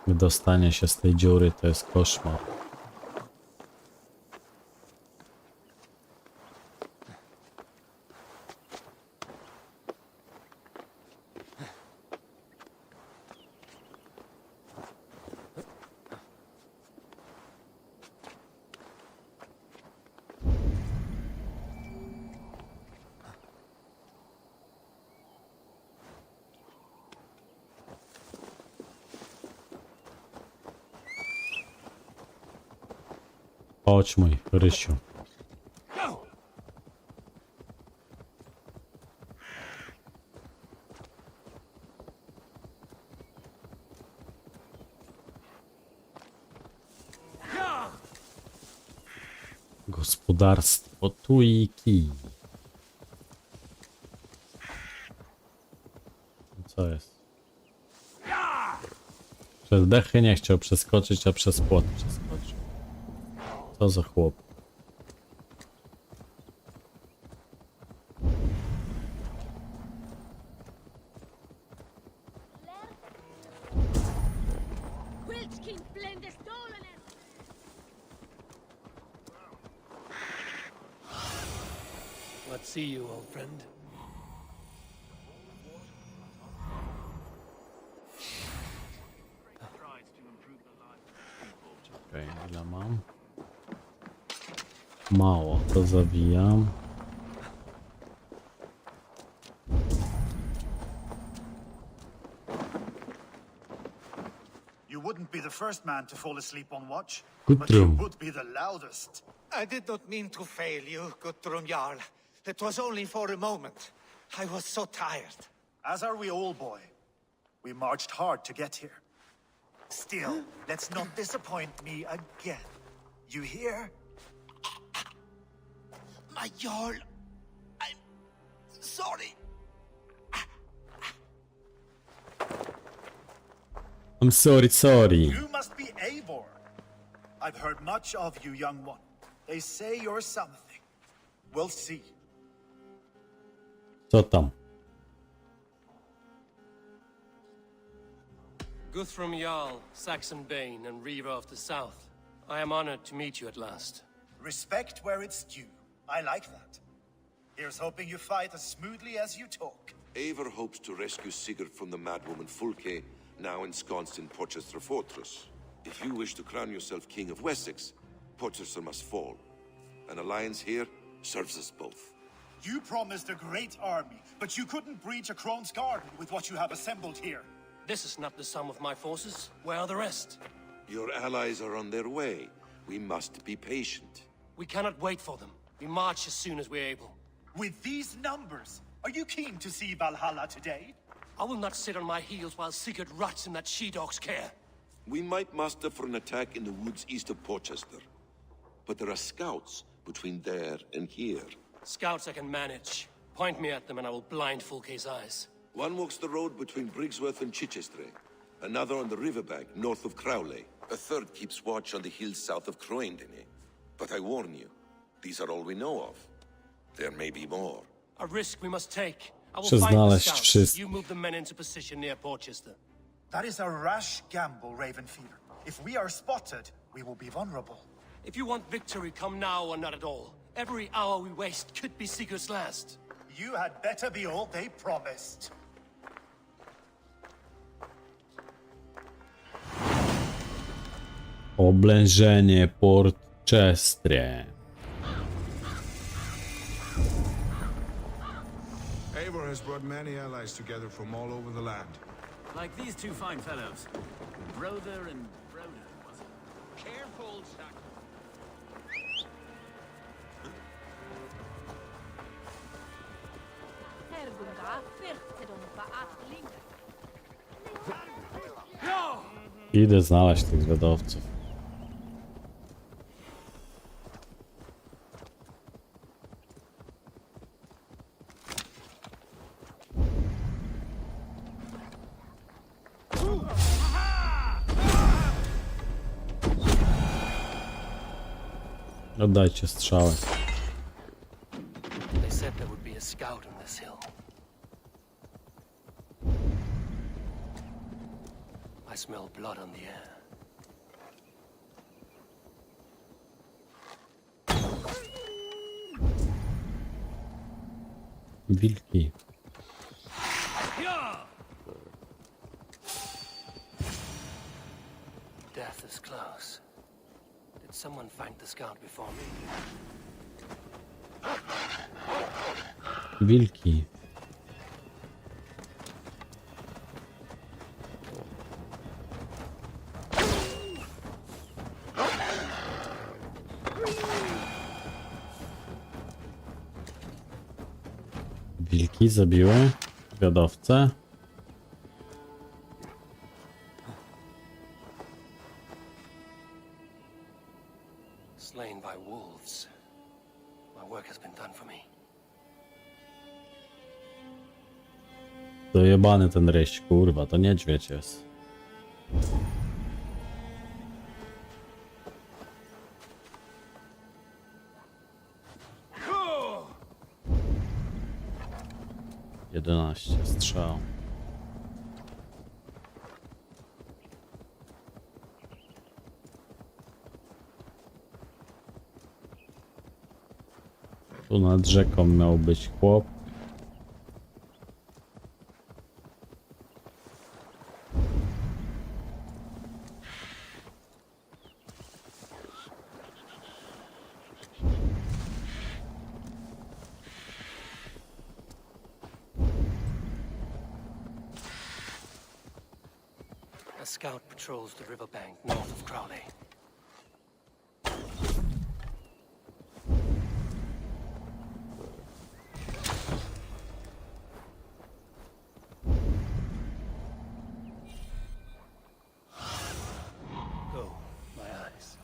Wydostanie się z tej dziury to jest koszmar. Chodź mój Rysiu. Gospodarstwo tu i kij. Co jest? Przez dechy nie chciał przeskoczyć, a przez płot przeskoczył. Co za chłop. Let's see you, old friend. Czekaj, ile mam? Mało, to zawijam. You wouldn't be the first man to fall asleep on watch, Good but you room. would be the loudest. I did not mean to fail you, Gudrun Jarl. It was only for a moment. I was so tired. As are we all, boy. We marched hard to get here. Still, let's not disappoint me again. You hear? My Jarl, I'm sorry. I'm sorry. You must be Eivor. I've heard much of you, young one. They say you're something. We'll see. Co tam? Guthrum Jarl, Saxon Bane, and Reaver of the South. I am honored to meet you at last. Respect where it's due. I like that. Here's hoping you fight as smoothly as you talk. Eivor hopes to rescue Sigurd from the madwoman Fulke, now ensconced in Porchester Fortress. If you wish to crown yourself King of Wessex, Porchester must fall. An alliance here serves us both. You promised a great army, but you couldn't breach a Crone's garden with what you have assembled here. This is not the sum of my forces. Where are the rest? Your allies are on their way. We must be patient. We cannot wait for them. We march as soon as we're able. With these numbers, are you keen to see Valhalla today? I will not sit on my heels while Sigurd rots in that she-dog's care. We might muster for an attack in the woods east of Porchester. But there are scouts between there and here. Scouts I can manage. Point me at them and I will blind Fulke's eyes. One walks the road between Briggsworth and Chichester. Another on the riverbank north of Crowley. A third keeps watch on the hills south of Croendene. But I warn you, these are all we know of. There may be more. A risk we must take. I will Muszę find the znaleźć scouts. wszystkich. You move the men into position near Porchester. That is a rash gamble, Ravenfeeder. If we are spotted, we will be vulnerable. If you want victory, come now or not at all. Every hour we waste could be Sigurd's last. You had better be all they promised. Oblężenie Porchestre. Eivor has brought many allies together from all over the land. Like these two fine fellows. Brother and Broder, was it? Careful, Chuck. Idę znaleźć tych zwiadowców. Oddajcie strzały. They said there would be a scout on this hill. I smell blood on the air. Wilki. Death is close. Did someone find the scout before me? Wilki. Wilki zabiły zwiadowcę. Slain by wolves. My work has been done for me. Dojebany ten ryś, kurwa, to niedźwiedź jest. Jedenaście strzał. Tu nad rzeką miał być chłop. A scout patrols the riverbank north of Crowley. Go, my eyes.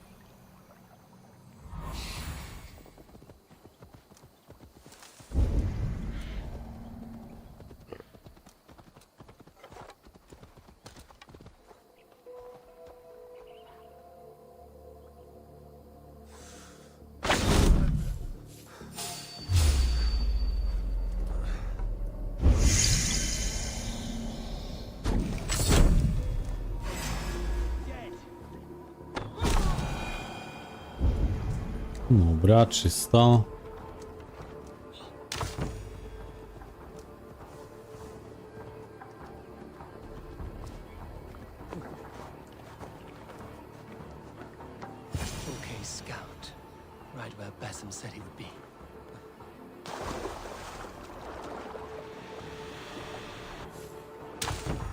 Dobra, 300. Okay, scout. Right where Basim said he would be.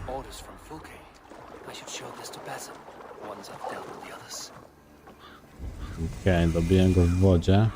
Orders from Fulke. I should show this to Basim once I've dealt with the others. Okej, dobiję go w wodzie.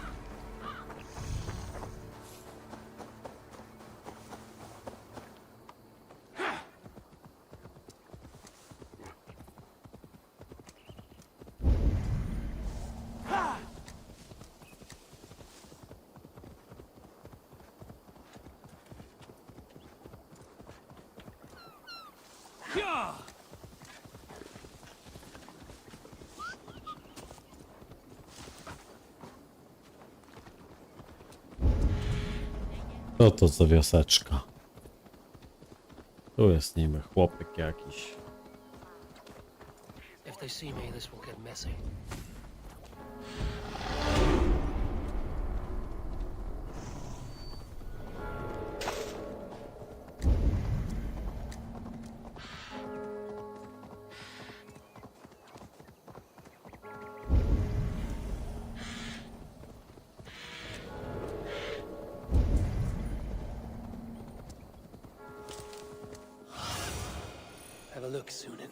Co to za wioseczka? Tu jest niby chłopek jakiś. If they see me, this will get messy. Have a look, Sunan.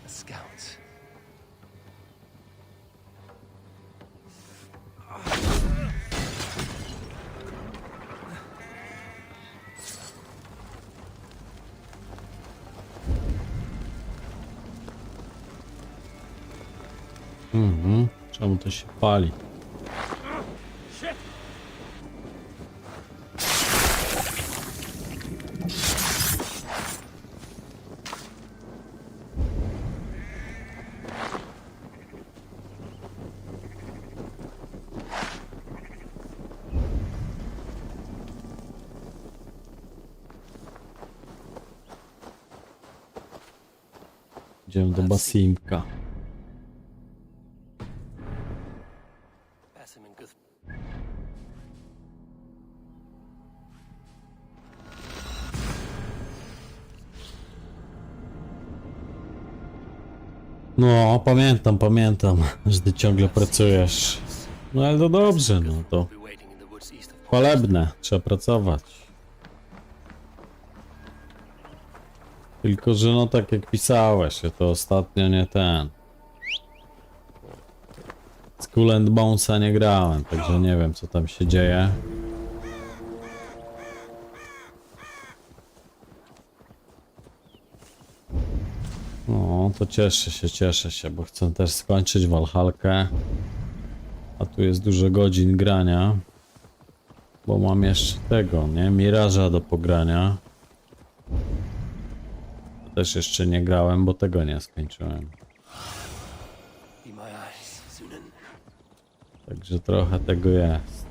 A scout. Czemu to się pali? Idziemy do Basimka. Basim and Guth. No, pamiętam, że ty ciągle pracujesz. No ale to dobrze, no to chwalebne, trzeba pracować. Tylko, że no tak jak pisałeś, to ostatnio nie ten. Skull and Bonesa nie grałem, także nie wiem co tam się dzieje. No, to cieszę się, bo chcę też skończyć Valhallkę. A tu jest dużo godzin grania. Bo mam jeszcze tego, nie? Miraża do pogrania. Też jeszcze nie grałem, bo tego nie skończyłem. Be my eyes, Sunan. Także trochę tego jest.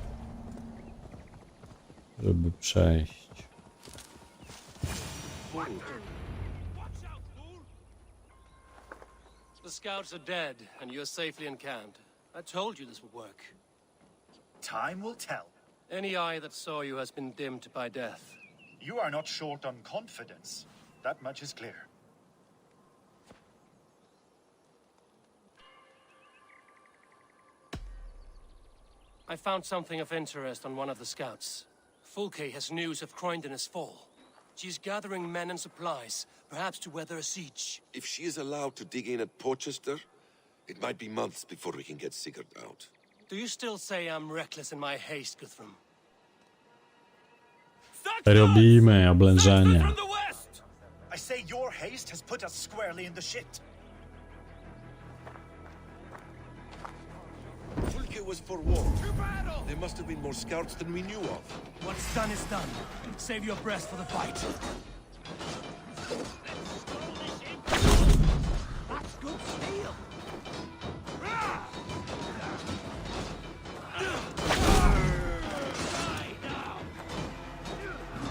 Żeby przejść. The scouts are dead, and you're safely encamped. I told you this would work. Time will tell. Any eye that saw you has been dimmed by death. You are not short on confidence. That much is clear. I found something of interest on one of the scouts. Fulke has news of Croydon's fall. She's gathering men and supplies, perhaps to weather a siege. If she is allowed to dig in at Porchester, it might be months before we can get Sigurd out. Do you still say I'm reckless in my haste, Guthrum? Robimy oblężenie. I say your haste has put us squarely in the shit. Fulke was for war. There must have been more scouts than we knew of. What's done is done. Save your breath for the fight. That's good steel.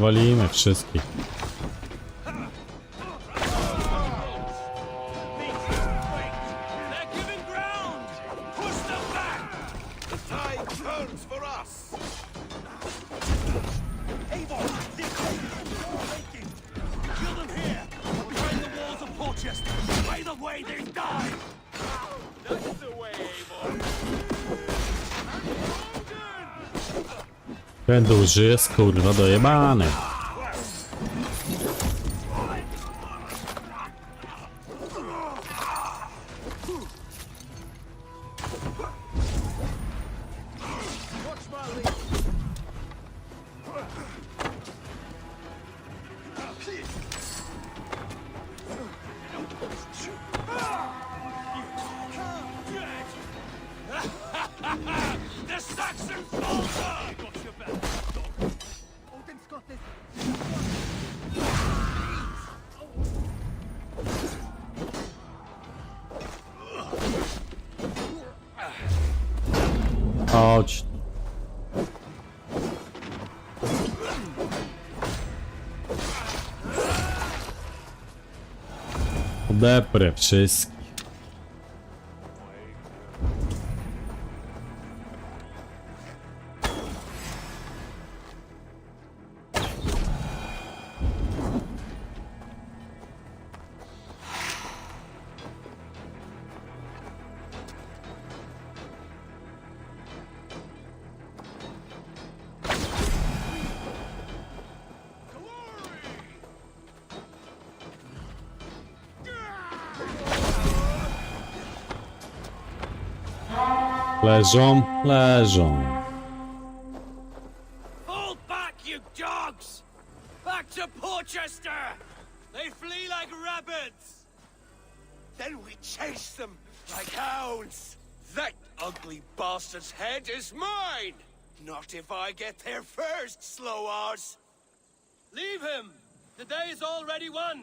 Walimy wszystkich. Turns for us! Eivor, this way! You're making! Kill them here, behind the walls of Portchester. By the way they die! That's the way, Eivor. Ten duży jest kurwa dojebany. The Saxon soldier! Got your back, dog. Odin's got this! Chodź. Odeprę wszystkich. Leżą, leżą. Fall back, you dogs! Back to Portchester! They flee like rabbits! Then we chase them like hounds. That ugly bastard's head is mine! Not if I get there first, slow-arse! Leave him! The day is already won!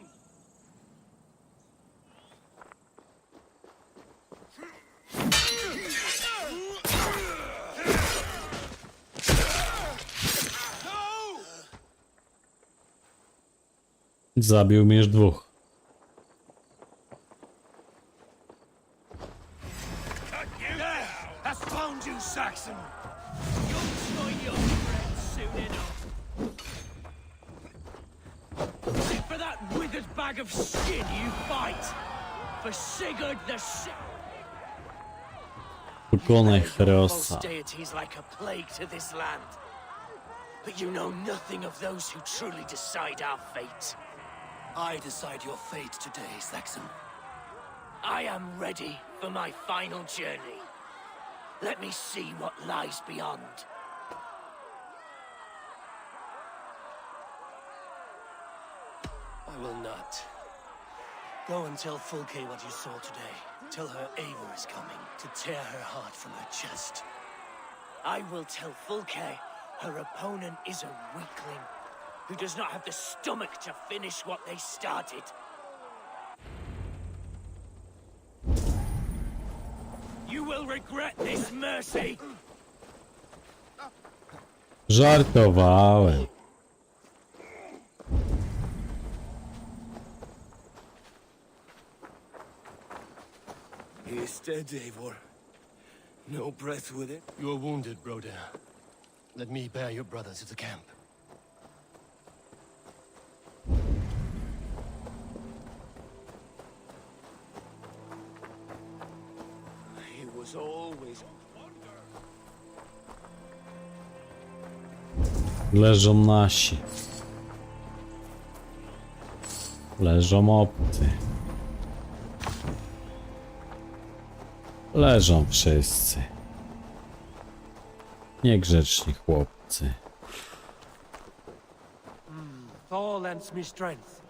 Zabił mi już dwóch. Has found you, Saxon! You'll join your friends soon enough. Is it for that withered bag of skin you fight? For Sigurd the Sick? Pokonaj Most Herosa. deities like a plague to this land. But you know nothing of those who truly decide our fate. I decide your fate today, Saxon. I am ready for my final journey. Let me see what lies beyond. I will not. Go and tell Fulke what you saw today. Tell her Eivor is coming to tear her heart from her chest. I will tell Fulke her opponent is a weakling who does not have the stomach to finish what they started. You will regret this, Mercy! Żartowałem. He is dead, Eivor. No breath with it. You are wounded, Broder. Let me bear your brother to the camp. He was always Leżą nasi. Leżą obcy. Leżą wszyscy. Niegrzeczni chłopcy. Thor lends me strength.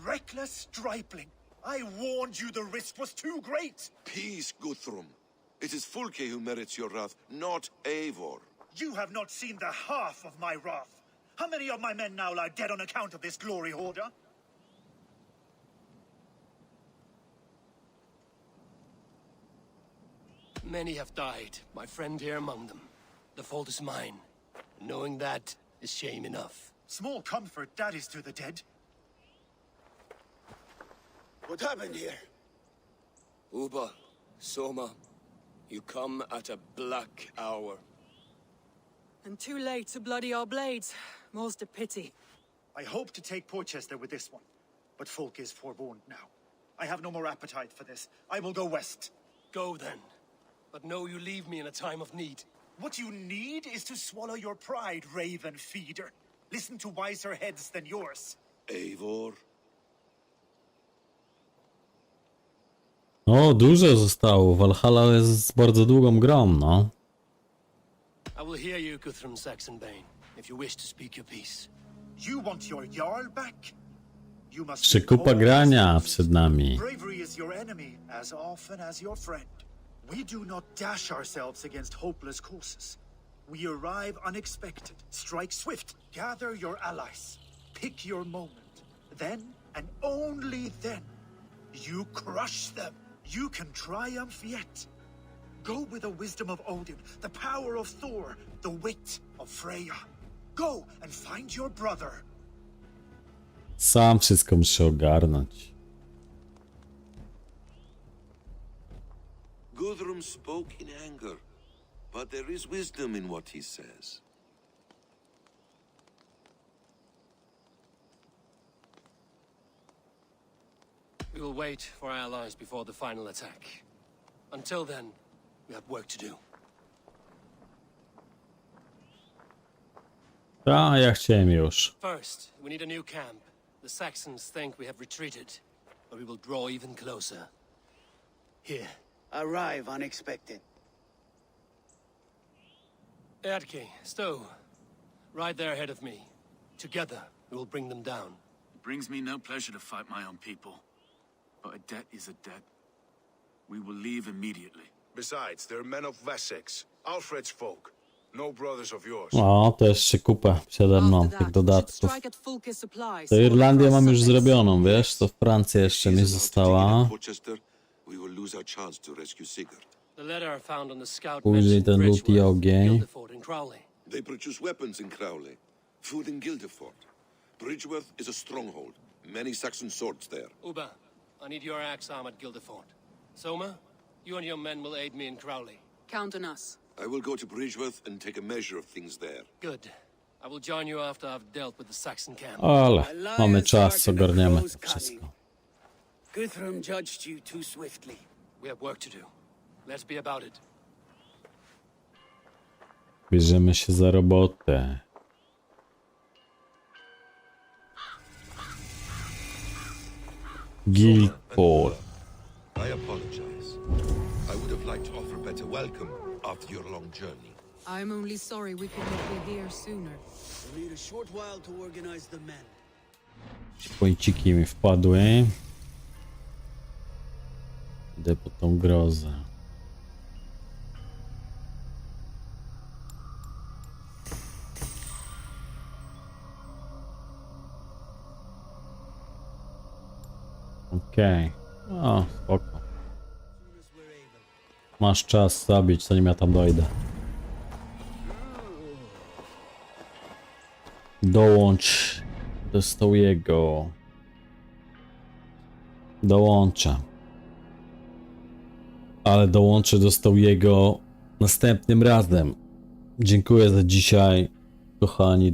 Reckless stripling! I warned you the risk was too great! Peace, Guthrum. It is Fulke who merits your wrath, not Eivor. You have not seen the half of my wrath. How many of my men now lie dead on account of this glory hoarder? Many have died, my friend here among them. The fault is mine. Knowing that is shame enough. Small comfort that is to the dead. What happened here? Uba, Soma, you come at a black hour. And too late to bloody our blades. More's a pity. I hope to take Porchester with this one, but folk is forewarned now. I have no more appetite for this. I will go west. Go then. But know you leave me in a time of need. What you need is to swallow your pride, raven feeder. Listen to wiser heads than yours. Eivor? O, dużo zostało. Valhalla jest bardzo długą grą, no. I will hear you, Guthrum Saxonbane, if you wish to speak your piece. You want your jarl back? You must Jeszcze kupa grania przed nami. Bravery is your enemy as often as your friend. We do not dash ourselves against hopeless courses. We arrive unexpected, strike swift, gather your allies, pick your moment. Then, and only then, you crush them. You can triumph yet. Go with the wisdom of Odin, the power of Thor, the wit of Freya. Go and find your brother. Sam wszystko muszę ogarnąć. Guthrum spoke in anger, but there is wisdom in what he says. We will wait for our allies before the final attack. Until then, we have work to do. A, ja chciałem już. First, we need a new camp. The Saxons think we have retreated, but we will draw even closer. Here. Arrive unexpected. Eadke, Stowe, ride there ahead of me. Together, we will bring them down. It brings me no pleasure to fight my own people. But a debt is a debt. We will leave immediately. Besides, they're men of Wessex, Alfred's folk. No brothers of yours. O, to jeszcze kupę przede mną tych dodatków. To Irlandię mam już zrobioną, wiesz? To Francja jeszcze mi została. Później ten lód i ogień. They produce weapons in Crowley, food in Guildeford. Bridgeworth is a stronghold. Many Saxon swords there. Uba, I need your axe arm at Guildeford. Soma, you and your men will aid me in Crowley. Count on us. I will go to Bridgeworth and take a measure of things there. Good. I will join you after I've dealt with the Saxon camp. Ale mamy czas, ogarniemy to wszystko. Guthrum judged you too swiftly. We have work to do. Let's be about it. Bierzemy się za robotę. Guildford. I apologize. I would have liked to offer a better welcome after your long journey. I'm only sorry we could not be here sooner. We need a short while to organize the men. Pońciki mi wpadły. Idę po tą grozę. Okej. O, spoko. Masz czas zabić, zanim ja tam dojdę. Dołącz do Stołego. Dołączę. Ale dołączę do Stołego następnym razem. Dziękuję za dzisiaj, kochani.